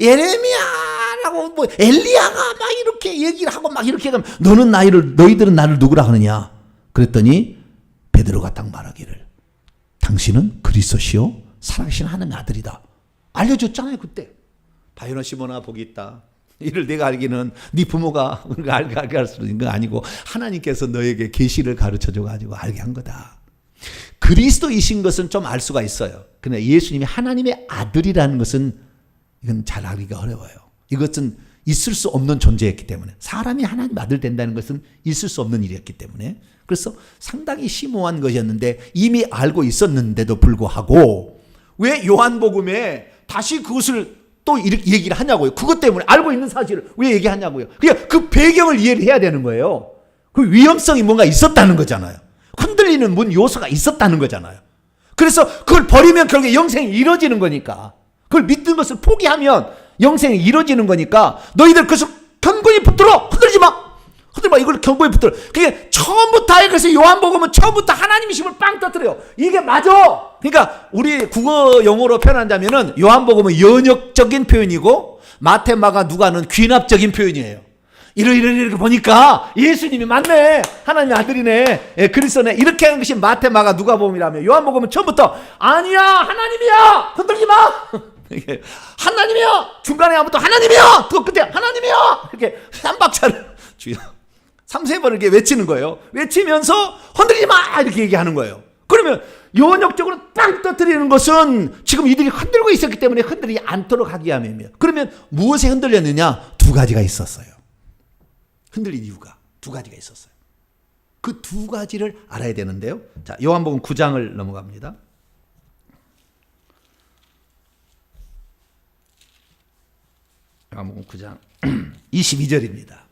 예레미야라고 엘리야가 막 이렇게 얘기를 하고 막 이렇게 하면 너희들은 나를 누구라 하느냐? 그랬더니 베드로가 딱 말하기를 당신은 그리스도시요 살아계신 하나님의 아들이다. 알려줬잖아요 그때. 바요나 시몬아 복이 있다. 이를 내가 알기는 네 부모가 알게 할 수 있는 거 아니고 하나님께서 너에게 계시를 가르쳐줘 가지고 알게 한 거다. 그리스도이신 것은 좀 알 수가 있어요. 그러나 예수님이 하나님의 아들이라는 것은 이건 잘 알기가 어려워요. 이것은 있을 수 없는 존재였기 때문에 사람이 하나님 아들 된다는 것은 있을 수 없는 일이었기 때문에 그래서 상당히 심오한 것이었는데 이미 알고 있었는데도 불구하고 왜 요한복음에 다시 그것을 또 이렇게 얘기를 하냐고요. 그것 때문에 알고 있는 사실을 왜 얘기하냐고요. 그러니까 그 배경을 이해를 해야 되는 거예요. 그 위험성이 뭔가 있었다는 거잖아요. 흔들리는 뭔 요소가 있었다는 거잖아요. 그래서 그걸 버리면 결국에 영생이 이루어지는 거니까 그걸 믿는 것을 포기하면 영생이 이루어지는 거니까 너희들 그래서 견고히 붙들어 흔들지 마 이걸 견고히 붙들어. 그게 처음부터 그래서 요한복음은 처음부터 하나님이심을 빵 터뜨려요. 이게 맞아. 그러니까 우리 국어 용어로 표현한다면은 요한복음은 연역적인 표현이고 마태 마가 누가는 귀납적인 표현이에요. 이렇게 보니까 예수님이 맞네. 하나님의 아들이네. 그리스도네. 이렇게 하는 것이 마태 마가 누가복음이라면 요한복음은 처음부터 아니야 하나님이야 흔들지 마. 하나님이야. 중간에 하면 또 하나님이야. 또 끝에 하나님이야. 이렇게 3박자를 주여 3-4번을 이렇게 외치는 거예요. 외치면서 흔들리지 마 이렇게 얘기하는 거예요. 그러면 연역적으로 빵 터뜨리는 것은 지금 이들이 흔들고 있었기 때문에 흔들리지 않도록 하기 위함이며 그러면 무엇에 흔들렸느냐? 두 가지가 있었어요. 흔들린 이유가 두 가지가 있었어요. 그 두 가지를 알아야 되는데요. 자, 요한복음 9장을 넘어갑니다. 요한복음 9장 22절입니다.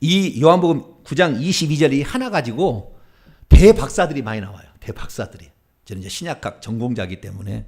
이 요한복음 9장 22절이 하나 가지고 대박사들이 많이 나와요. 대박사들이. 저는 이제 신약학 전공자이기 때문에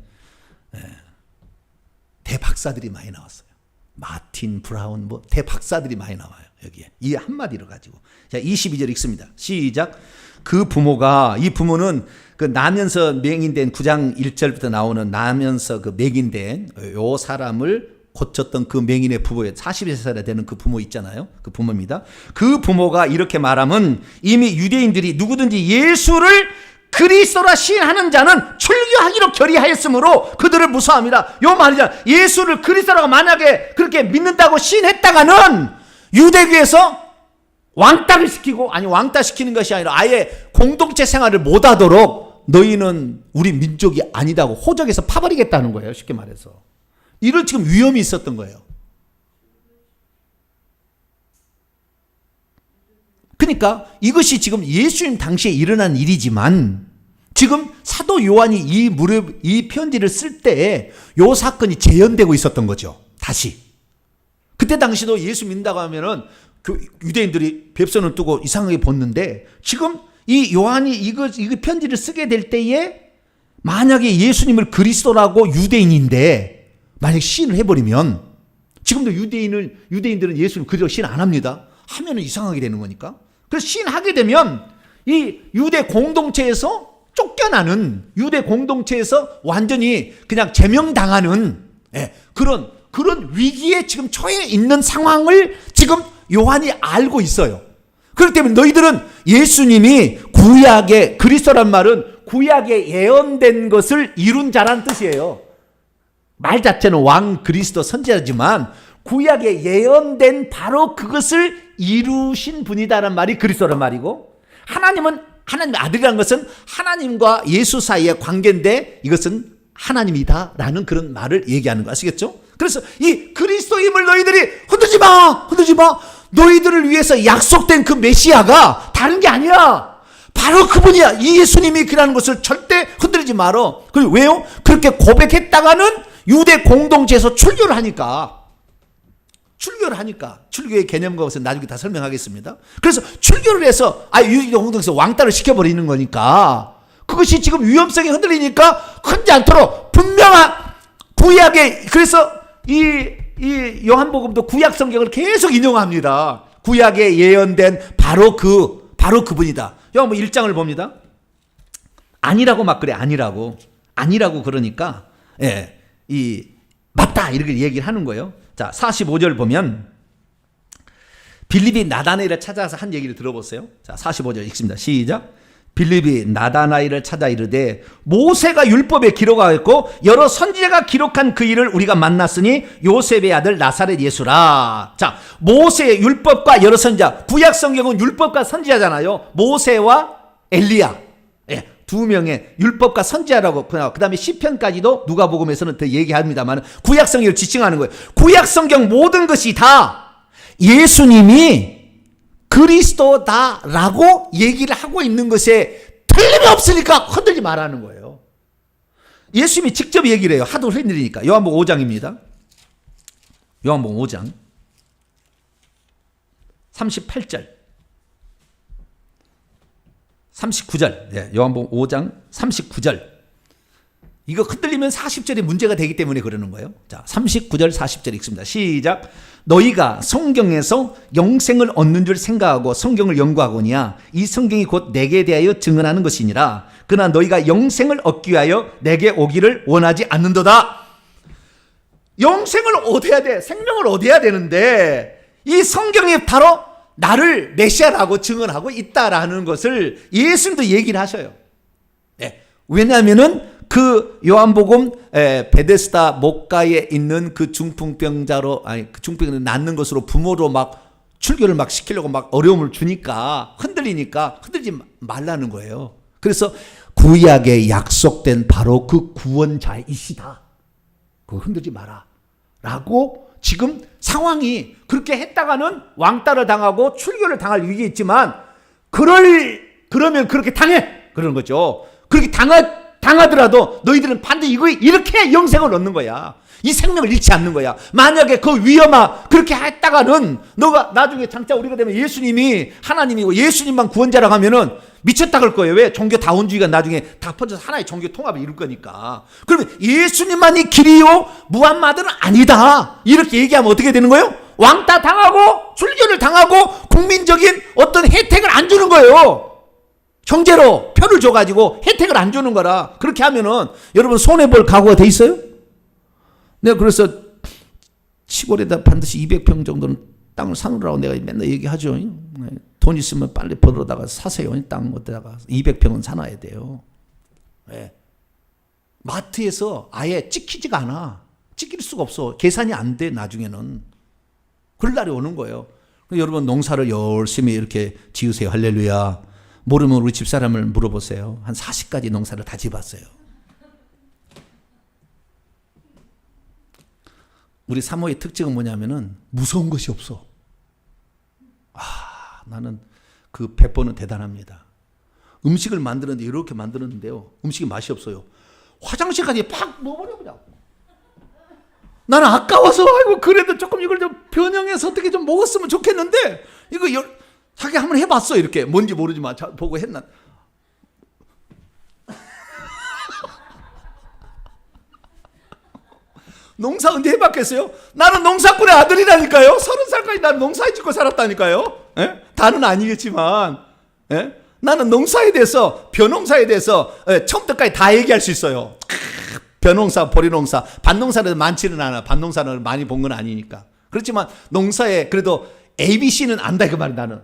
대박사들이 많이 나왔어요. 마틴 브라운 대박사들이 많이 나와요. 여기에 이 한마디로 가지고. 자, 22절 읽습니다. 시작. 그 부모가 이 부모는 그 나면서 맹인된 9장 1절부터 나오는 나면서 그 맹인된 요 사람을 고쳤던 그 맹인의 부모에 41살 되는 그 부모 있잖아요. 그 부모입니다. 그 부모가 이렇게 말하면 이미 유대인들이 누구든지 예수를 그리스도라 시인하는 자는 출교하기로 결의하였으므로 그들을 무서워합니다. 요 말이잖아. 예수를 그리스도라고 만약에 그렇게 믿는다고 시인했다가는 유대교에서 왕따를 시키고 아니 왕따 시키는 것이 아니라 아예 공동체 생활을 못하도록 너희는 우리 민족이 아니다고 호적에서 파버리겠다는 거예요. 쉽게 말해서. 이런 지금 위험이 있었던 거예요. 그러니까 이것이 지금 예수님 당시에 일어난 일이지만 지금 사도 요한이 이 편지를 쓸 때에 요 사건이 재현되고 있었던 거죠. 다시. 그때 당시도 예수 믿는다고 하면은 유대인들이 뵙선을 뜨고 이상하게 봤는데 지금 이 요한이 이거 편지를 쓰게 될 때에 만약에 예수님을 그리스도라고 유대인인데 만약 시인을 해버리면 지금도 유대인들은 예수님 그대로 시인 안 합니다. 하면은 이상하게 되는 거니까. 그래서 시인하게 되면 이 유대 공동체에서 쫓겨나는 유대 공동체에서 완전히 그냥 제명당하는 그런 위기에 지금 처해 있는 상황을 지금 요한이 알고 있어요. 그렇기 때문에 너희들은 예수님이 구약의 그리스도란 말은 구약에 예언된 것을 이룬 자란 뜻이에요. 말 자체는 왕 그리스도 선지자지만 구약에 예언된 바로 그것을 이루신 분이다라는 말이 그리스도란 말이고 하나님은 하나님의 아들이라는 것은 하나님과 예수 사이의 관계인데 이것은 하나님이다라는 그런 말을 얘기하는 거 아시겠죠? 그래서 이 그리스도임을 너희들이 흔들지 마. 너희들을 위해서 약속된 그 메시아가 다른 게 아니라 바로 그분이야. 이 예수님이 그라는 것을 절대 흔들리지 말어. 그리고 왜요? 그렇게 고백했다가는 유대 공동체에서 출교를 하니까. 출교의 개념과 것은 나중에 다 설명하겠습니다. 그래서 출교를 해서 유대 공동체에서 왕따를 시켜버리는 거니까 그것이 지금 위험성이 흔들리니까 흔지 않도록 분명한 구약의, 그래서 이 요한복음도 구약 성경을 계속 인용합니다. 구약에 예언된 바로 그분이다. 요한복음 1장을 봅니다. 아니라고 막 그래. 아니라고 그러니까 맞다 이렇게 얘기를 하는 거예요. 자, 45절 보면 빌립이 나다나엘을 찾아서 한 얘기를 들어보세요. 자, 45절 읽습니다. 시작. 빌립이 나다나엘을 찾아 이르되 모세가 율법에 기록하였고 여러 선지자가 기록한 그 일을 우리가 만났으니 요셉의 아들 나사렛 예수라. 자, 모세의 율법과 여러 선지자, 구약 성경은 율법과 선지자잖아요. 모세와 엘리야, 두 명의 율법과 선지자라고. 그 다음에 시편까지도 누가복음에서는 더 얘기합니다만 구약 성경을 지칭하는 거예요. 구약 성경 모든 것이 다 예수님이 그리스도다라고 얘기를 하고 있는 것에 틀림이 없으니까 흔들지 말라는 거예요. 예수님이 직접 얘기를 해요. 하도 흔들리니까. 요한복음 5장입니다. 요한복음 5장 38절 39절. 요한복음 5장 39절. 이거 흔들리면 40절이 문제가 되기 때문에 그러는 거예요. 자, 39절 40절 읽습니다. 시작. 너희가 성경에서 영생을 얻는 줄 생각하고 성경을 연구하거니와 이 성경이 곧 내게 대하여 증언하는 것이니라. 그러나 너희가 영생을 얻기 위하여 내게 오기를 원하지 않는도다. 영생을 얻어야 돼. 생명을 얻어야 되는데 이 성경이 바로 나를 메시아라고 증언하고 있다라는 것을 예수님도 얘기를 하셔요. 왜냐하면은 그 요한복음 베데스다 목가에 있는 그 중풍병자로, 그 중풍을 낫는 것으로 부모로 막 출교를 막 시키려고 막 어려움을 주니까 흔들리니까 흔들지 말라는 거예요. 그래서 구약에 약속된 바로 그 구원자이시다. 그거 흔들지 마라. 라고 지금 상황이 그렇게 했다가는 왕따를 당하고 출교를 당할 위기에 있지만 그러면 그렇게 당해. 그러는 거죠. 그렇게 당하더라도 너희들은 반드시 이렇게 영생을 얻는 거야. 이 생명을 잃지 않는 거야. 만약에 그 그렇게 했다가는 너가 나중에 장차 우리가 되면 예수님이 하나님이고 예수님만 구원자라고 하면은 미쳤다 그럴 거예요. 왜? 종교다원주의가 나중에 다 퍼져서 하나의 종교 통합을 이룰 거니까. 그러면 예수님만이 길이요 무함마드는 아니다. 이렇게 얘기하면 어떻게 되는 거예요? 왕따 당하고 출교를 당하고 국민적인 어떤 혜택을 안 주는 거예요. 형제로 표를 줘가지고 혜택을 안 주는 거라. 그렇게 하면은 여러분 손해볼 각오가 돼 있어요? 내가 그래서 시골에다 반드시 200평 정도는 땅을 사놓으라고 내가 맨날 얘기하죠. 돈 있으면 빨리 벌어다가 사세요. 땅 어디다가 200평은 사놔야 돼요. 마트에서 아예 찍히지가 않아. 찍힐 수가 없어. 계산이 안 돼. 나중에는 그럴 날이 오는 거예요. 여러분 농사를 열심히 이렇게 지으세요. 할렐루야. 모르면 우리 집사람을 물어보세요. 한 40가지 농사를 다 지었어요. 우리 사모의 특징은 뭐냐면은 무서운 것이 없어. 나는 그 백보는 대단합니다. 음식을 만드는데 이렇게 만드는데요. 음식이 맛이 없어요. 화장실까지 팍 넣어버려 그냥. 나는 아까워서 그래도 조금 이걸 좀 변형해서 어떻게 좀 먹었으면 좋겠는데 이거 자기 한번 해봤어. 이렇게 뭔지 모르지만 보고 했나. 농사 언제 해봤겠어요? 나는 농사꾼의 아들이라니까요. 30살까지 나는 농사에 짓고 살았다니까요. 다는 아니겠지만 나는 농사에 대해서 벼농사에 대해서 처음부터까지 다 얘기할 수 있어요. 벼농사, 보리농사, 밭농사는 많지는 않아. 밭농사는 많이 본 건 아니니까. 그렇지만 농사에 그래도 ABC는 안다 그 말이 나는.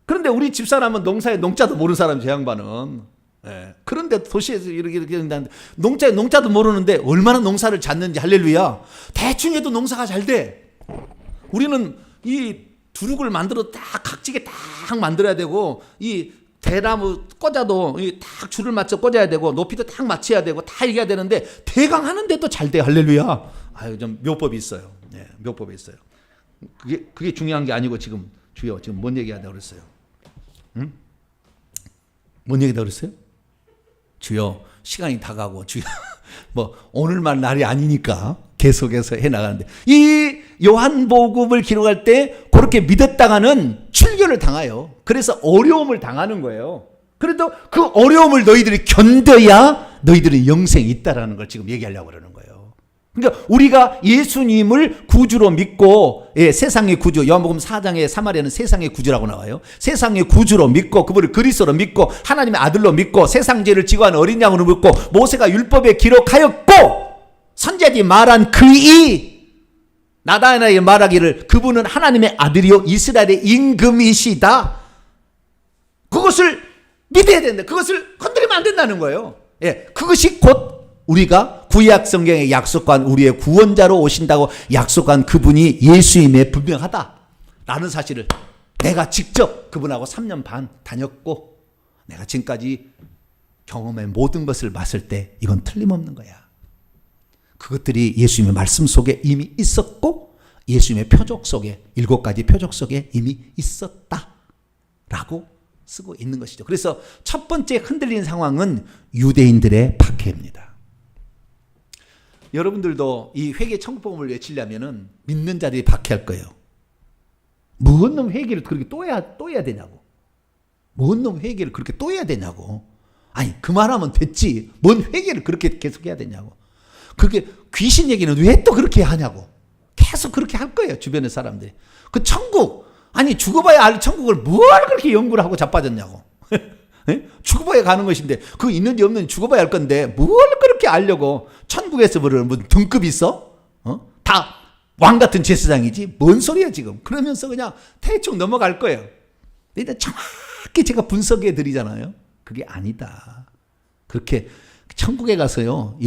그런데 우리 집사람은 농사에 농자도 모르는 사람 제 양반은. 그런데 도시에서 이렇게 한다는데 농자도 모르는데 얼마나 농사를 잤는지 할렐루야. 대충 해도 농사가 잘 돼. 우리는 이 두룩을 만들어 딱 각지게 딱 만들어야 되고 이 대나무 꽂아도 딱 줄을 맞춰 꽂아야 되고 높이도 딱 맞춰야 되고 다 이겨야 되는데 대강 하는데도 잘 돼. 할렐루야. 좀 묘법이 있어요. 묘법이 있어요. 그게 중요한 게 아니고 지금 뭔 얘기하려고 그랬어요? 응? 뭔 얘기다 그랬어요? 주여 시간이 다 가고 주여 뭐 오늘만 날이 아니니까 계속해서 해나가는데 이 요한복음을 기록할 때 그렇게 믿었다가는 출교를 당해요. 그래서 어려움을 당하는 거예요. 그래도 그 어려움을 너희들이 견뎌야 너희들은 영생이 있다라는 걸 지금 얘기하려고 그러는 거예요. 그러니까 우리가 예수님을 구주로 믿고 세상의 구주, 요한복음 4장의 사마리아는 세상의 구주라고 나와요. 세상의 구주로 믿고 그분을 그리스도로 믿고 하나님의 아들로 믿고 세상 죄를 지고 한 어린 양으로 믿고 모세가 율법에 기록하였고 선지자들이 말한 그이 나다나에게 말하기를 그분은 하나님의 아들이요 이스라엘의 임금이시다. 그것을 믿어야 된다. 그것을 건드리면 안 된다는 거예요. 그것이 곧 우리가 구약 성경에 약속한 우리의 구원자로 오신다고 약속한 그분이 예수임에 분명하다라는 사실을 내가 직접 그분하고 3년 반 다녔고 내가 지금까지 경험한 모든 것을 봤을 때 이건 틀림없는 거야. 그것들이 예수님의 말씀 속에 이미 있었고 예수님의 표적 속에 7가지 표적 속에 이미 있었다라고 쓰고 있는 것이죠. 그래서 첫 번째 흔들리는 상황은 유대인들의 박해입니다. 여러분들도 이 회개 천국복음을 외치려면은 믿는 자들이 박해할 거예요. 뭔 놈 회개를 그렇게 또 해야 되냐고. 뭔 놈 회개를 그렇게 또 해야 되냐고. 아니 그만하면 됐지. 뭔 회개를 그렇게 계속 해야 되냐고. 그게 귀신 얘기는 왜 또 그렇게 하냐고. 계속 그렇게 할 거예요. 주변의 사람들이. 그 천국 아니 죽어봐야 알 천국을 뭘 그렇게 연구를 하고 자빠졌냐고. 죽어봐야 가는 것인데 그거 있는지 없는지 죽어봐야 할 건데 뭘 그렇게 알려고. 천국에서 뭐를 뭐 등급이 있어? 다 왕같은 제사장이지 뭔 소리야 지금. 그러면서 그냥 대충 넘어갈 거예요. 일단 정확히 제가 분석해 드리잖아요. 그게 아니다. 그렇게 천국에 가서요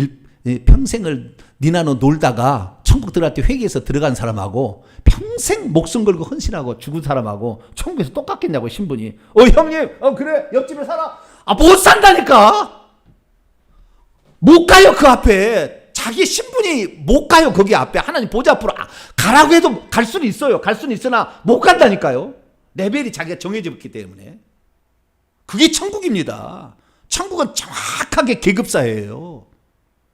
평생을 니나노 놀다가 천국 들어갈 때 회개해서 들어간 사람하고 평생 목숨 걸고 헌신하고 죽은 사람하고 천국에서 똑같겠냐고. 신분이 형님 그래 옆집에 살아. 못 산다니까. 못 가요. 그 앞에 자기 신분이 못 가요. 거기 앞에 하나님 보좌 앞으로 가라고 해도 갈 수는 있어요. 갈 수는 있으나 못 간다니까요. 레벨이 자기가 정해져 있기 때문에. 그게 천국입니다. 천국은 정확하게 계급사예요.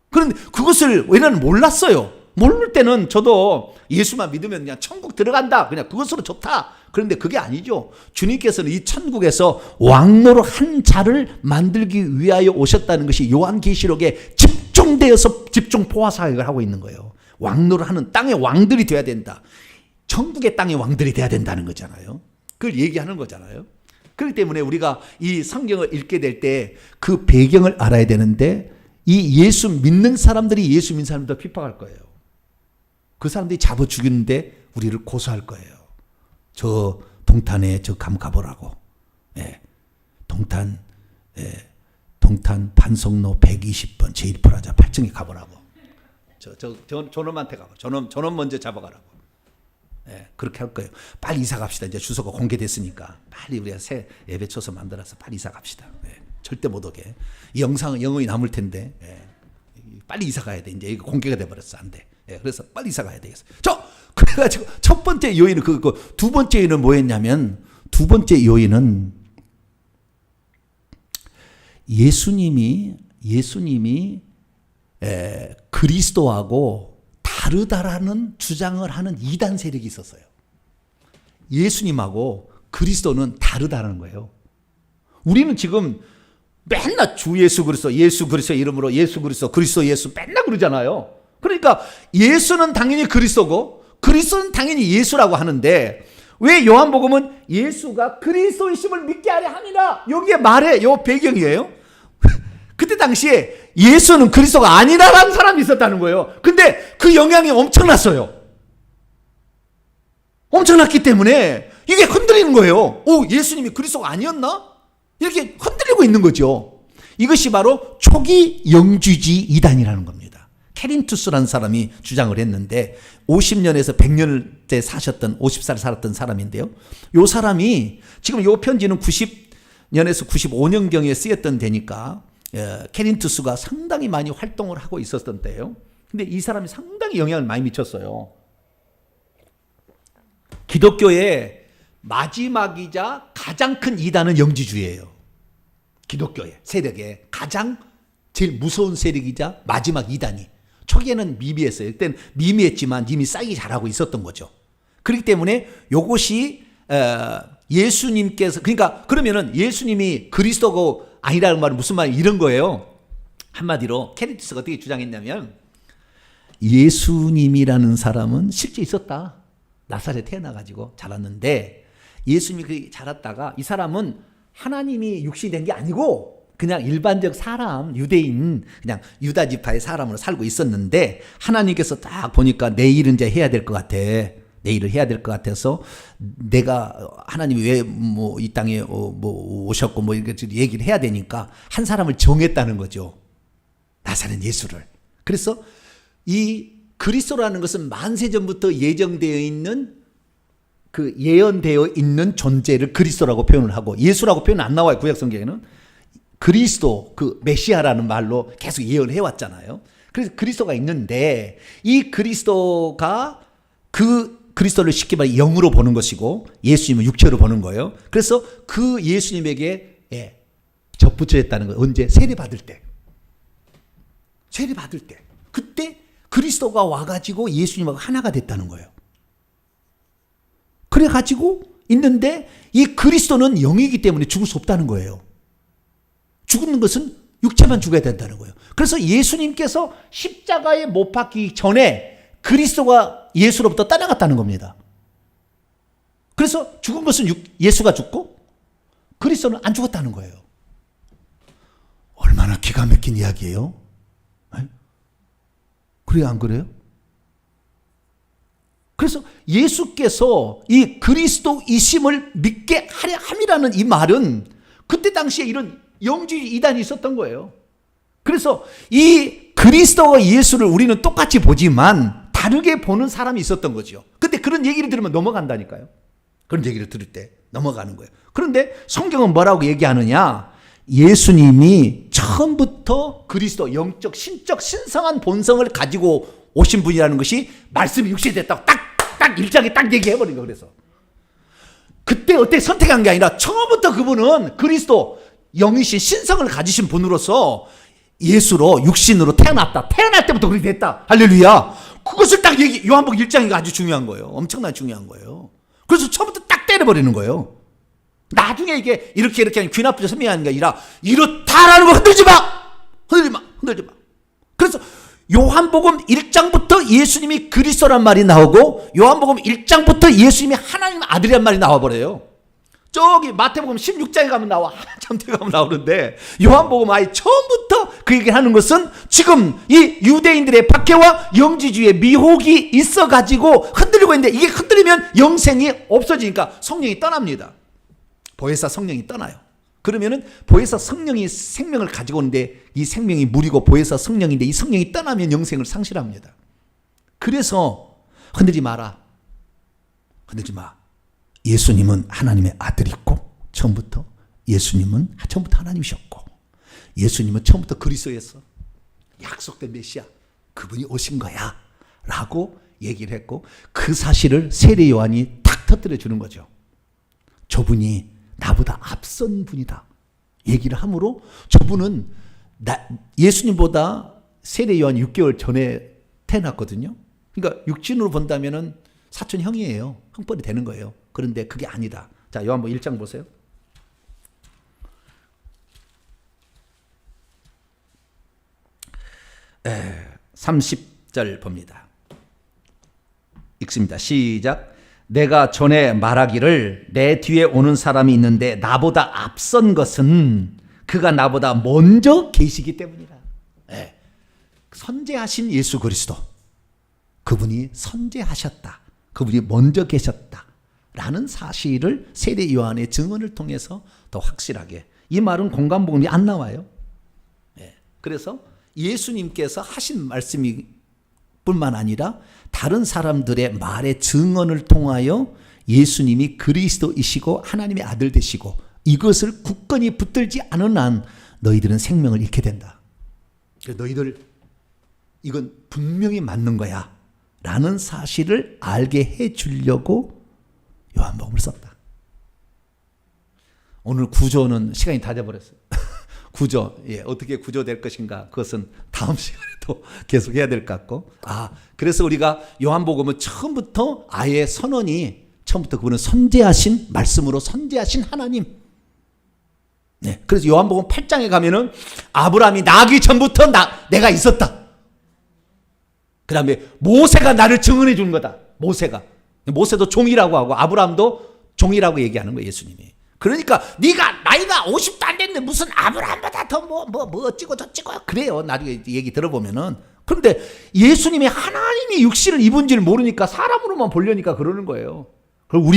그런데 그것을 왜냐면 몰랐어요. 모를 때는 저도 예수만 믿으면 그냥 천국 들어간다. 그냥 그것으로 좋다. 그런데 그게 아니죠. 주님께서는 이 천국에서 왕노로 한 자를 만들기 위하여 오셨다는 것이 요한계시록에 집중되어서 집중 포화 사역을 하고 있는 거예요. 왕노를 하는 땅의 왕들이 돼야 된다. 천국의 땅의 왕들이 돼야 된다는 거잖아요. 그걸 얘기하는 거잖아요. 그렇기 때문에 우리가 이 성경을 읽게 될 때 그 배경을 알아야 되는데 이 예수 믿는 사람들이 예수 믿는 사람들 핍박할 거예요. 그 사람들이 잡아 죽이는데 우리를 고소할 거예요. 저 동탄에 저 감 가보라고. 동탄 반성로 120번 제1프라자 8층에 가보라고. 저놈한테 가봐. 저놈 먼저 잡아가라고. 그렇게 할 거예요. 빨리 이사 갑시다. 이제 주소가 공개됐으니까 빨리 우리가 새 예배 초소 만들어서 빨리 이사 갑시다. 절대 못 오게. 이 영상은 영원히 남을 텐데 빨리 이사 가야 돼. 이제 이거 공개가 돼버렸어. 안 돼. 그래서 빨리 이사 가야 되겠어. 그래가지고 첫 번째 요인은 그거. 두 번째 요인은 뭐였냐면 두 번째 요인은 예수님이 그리스도하고 다르다라는 주장을 하는 이단 세력이 있었어요. 예수님하고 그리스도는 다르다는 거예요. 우리는 지금 맨날 주 예수 그리스도 이름으로 예수 그리스도 그리스도 예수 맨날 그러잖아요. 그러니까 예수는 당연히 그리스도고 그리스도는 당연히 예수라고 하는데 왜 요한복음은 예수가 그리스도이심을 믿게 하려 함이라 여기에 말해. 요 배경이에요. 그때 당시에 예수는 그리스도가 아니라라는 사람이 있었다는 거예요. 근데 그 영향이 엄청났어요. 엄청났기 때문에 이게 흔들리는 거예요. 예수님이 그리스도가 아니었나? 이렇게 흔들리고 있는 거죠. 이것이 바로 초기 영주지 이단이라는 겁니다. 케린투스라는 사람이 주장을 했는데 50년에서 100년대 사셨던 50살 살았던 사람인데요. 이 사람이 지금 이 편지는 90년에서 95년경에 쓰였던 데니까 케린투스가 상당히 많이 활동을 하고 있었던 때예요. 근데 이 사람이 상당히 영향을 많이 미쳤어요. 기독교의 마지막이자 가장 큰 이단은 영지주의예요. 기독교의 세력의 가장 제일 무서운 세력이자 마지막 이단이 초기에는 미미했어요. 그때는 미미했지만 이미 쌓이기 잘하고 있었던 거죠. 그렇기 때문에 이것이 예수님께서 그러니까 그러면은 예수님이 그리스도가 아니라는 말은 무슨 말이 이런 거예요. 한마디로 케리투스가 어떻게 주장했냐면 예수님이라는 사람은 실제 있었다. 나사렛에 태어나가지고 자랐는데 예수님이 자랐다가 이 사람은 하나님이 육신이 된 게 아니고 그냥 일반적 사람, 유대인, 그냥 유다 지파의 사람으로 살고 있었는데 하나님께서 딱 보니까 내 일은 이제 해야 될 것 같아. 내 일을 해야 될 것 같아서 내가 하나님이 왜 뭐 이 땅에 뭐 오셨고 뭐 이렇게 얘기를 해야 되니까 한 사람을 정했다는 거죠. 나사렛 예수를. 그래서 이 그리스도라는 것은 만세 전부터 예정되어 있는 그 예언되어 있는 존재를 그리스도라고 표현을 하고 예수라고 표현 안 나와요. 구약 성경에는 그리스도 그 메시아라는 말로 계속 예언해 왔잖아요. 그래서 그리스도가 있는데 이 그리스도가 그 그리스도를 쉽게 말해 영으로 보는 것이고 예수님은 육체로 보는 거예요. 그래서 그 예수님에게 접붙여졌다는 거예요. 언제? 세례 받을 때. 세례 받을 때. 그때 그리스도가 와가지고 예수님하고 하나가 됐다는 거예요. 그래가지고 있는데 이 그리스도는 영이기 때문에 죽을 수 없다는 거예요. 죽는 것은 육체만 죽어야 된다는 거예요. 그래서 예수님께서 십자가에 못 박히기 전에 그리스도가 예수로부터 떠나갔다는 겁니다. 그래서 죽은 것은 예수가 죽고 그리스도는 안 죽었다는 거예요. 얼마나 기가 막힌 이야기예요. 그래요, 안 그래요? 그래서 예수께서 이 그리스도이심을 믿게 하려 함이라는 이 말은 그때 당시에 이런 영주의 이단이 있었던 거예요. 그래서 이 그리스도와 예수를 우리는 똑같이 보지만 다르게 보는 사람이 있었던 거죠. 근데 그런 얘기를 들으면 넘어간다니까요. 그런 얘기를 들을 때 넘어가는 거예요. 그런데 성경은 뭐라고 얘기하느냐? 예수님이 처음부터 그리스도 영적 신적 신성한 본성을 가지고 오신 분이라는 것이 말씀이 육신됐다고 딱 1장에 딱 얘기해버린 거예요. 그래서 그때 어떻게 선택한 게 아니라 처음부터 그분은 그리스도 영이신 신성을 가지신 분으로서 예수로 육신으로 태어났다. 태어날 때부터 그렇게 됐다. 할렐루야. 그것을 딱 요한복음 1장이 아주 중요한 거예요. 엄청나게 중요한 거예요. 그래서 처음부터 딱 때려버리는 거예요. 나중에 이게 이렇게 하니 귀 나쁘죠. 선명하는 게 아니라 이렇다라는 거 흔들지 마. 그래서 요한복음 1장부터 예수님이 그리스도란 말이 나오고 요한복음 1장부터 예수님이 하나님 아들이란 말이 나와버려요. 저기 마태복음 16장에 가면 나와. 한참 뒤에 가면 나오는데 요한복음 아예 처음부터 그 얘기를 하는 것은 지금 이 유대인들의 박해와 영지주의의 미혹이 있어가지고 흔들리고 있는데 이게 흔들리면 영생이 없어지니까 성령이 떠납니다. 보혜사 성령이 떠나요. 그러면은 보혜사 성령이 생명을 가지고 오는데 이 생명이 물이고 보혜사 성령인데 이 성령이 떠나면 영생을 상실합니다. 그래서 흔들지 마라. 흔들지 마. 예수님은 하나님의 아들이고 처음부터 예수님은 처음부터 하나님이셨고 예수님은 처음부터 그리스도였어. 약속된 메시아 그분이 오신 거야 라고 얘기를 했고 그 사실을 세례 요한이 탁 터뜨려 주는 거죠. 저분이 나보다 앞선 분이다 얘기를 함으로 저분은 예수님보다 세례 요한 6개월 전에 태어났거든요. 그러니까 육신으로 본다면은 사촌 형이에요. 형벌이 되는 거예요. 그런데 그게 아니다. 자, 요한복음 1장 보세요. 에, 30절 봅니다. 읽습니다. 시작. 내가 전에 말하기를 내 뒤에 오는 사람이 있는데 나보다 앞선 것은 그가 나보다 먼저 계시기 때문이라. 네. 선제하신 예수 그리스도. 그분이 선제하셨다. 그분이 먼저 계셨다. 라는 사실을 세례 요한의 증언을 통해서 더 확실하게. 이 말은 공간복음이 안 나와요. 네. 그래서 예수님께서 하신 말씀이 뿐만 아니라 다른 사람들의 말의 증언을 통하여 예수님이 그리스도이시고 하나님의 아들 되시고 이것을 굳건히 붙들지 않은 한 너희들은 생명을 잃게 된다. 너희들 이건 분명히 맞는 거야 라는 사실을 알게 해주려고 요한복음을 썼다. 오늘 구조는 시간이 다 돼버렸어요. 구조, 어떻게 구조될 것인가, 그것은 다음 시간에도 계속 해야 될 것 같고. 그래서 우리가 요한복음은 처음부터 아예 선언이, 처음부터 그분은 선제하신, 말씀으로 선제하신 하나님. 그래서 요한복음 8장에 가면은 아브라함이 나기 전부터 내가 있었다. 그 다음에 모세가 나를 증언해 주는 거다. 모세도 종이라고 하고 아브라함도 종이라고 얘기하는 거예요, 예수님이. 그러니까 네가 나이가 50도 안 됐는데 무슨 아브라함보다 더 뭐 어찌고 저찌고 그래요. 나중에 얘기 들어보면은. 그런데 예수님이 하나님이 육신을 입은 줄 모르니까 사람으로만 보려니까 그러는 거예요. 그리고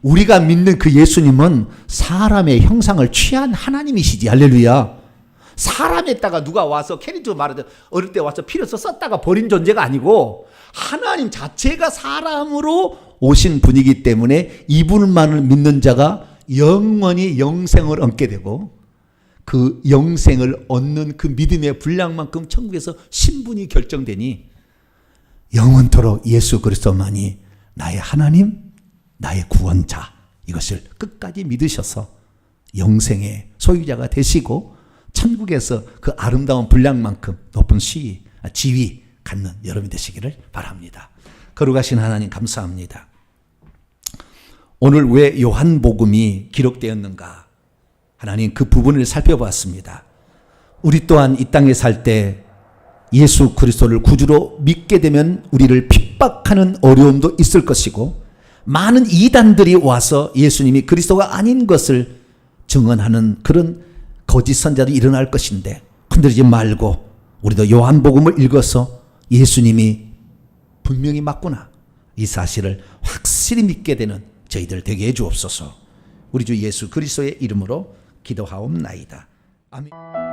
우리가 믿는 그 예수님은 사람의 형상을 취한 하나님이시지. 할렐루야. 사람에다가 누가 와서 캐리조 말하듯 어릴 때 와서 필요해서 썼다가 버린 존재가 아니고 하나님 자체가 사람으로 오신 분이기 때문에 이분만을 믿는 자가 영원히 영생을 얻게 되고 그 영생을 얻는 그 믿음의 분량만큼 천국에서 신분이 결정되니 영원토록 예수 그리스도만이 나의 하나님, 나의 구원자, 이것을 끝까지 믿으셔서 영생의 소유자가 되시고 천국에서 그 아름다운 분량만큼 높은 지위 갖는 여러분이 되시기를 바랍니다. 거룩하신 하나님 감사합니다. 오늘 왜 요한복음이 기록되었는가? 하나님 그 부분을 살펴봤습니다. 우리 또한 이 땅에 살 때 예수 그리스도를 구주로 믿게 되면 우리를 핍박하는 어려움도 있을 것이고 많은 이단들이 와서 예수님이 그리스도가 아닌 것을 증언하는 그런 거짓 선자도 일어날 것인데 흔들리지 말고 우리도 요한복음을 읽어서 예수님이 분명히 맞구나, 이 사실을 확실히 믿게 되는 저희들 되게 해 주옵소서. 우리 주 예수 그리스도의 이름으로 기도하옵나이다. 아멘.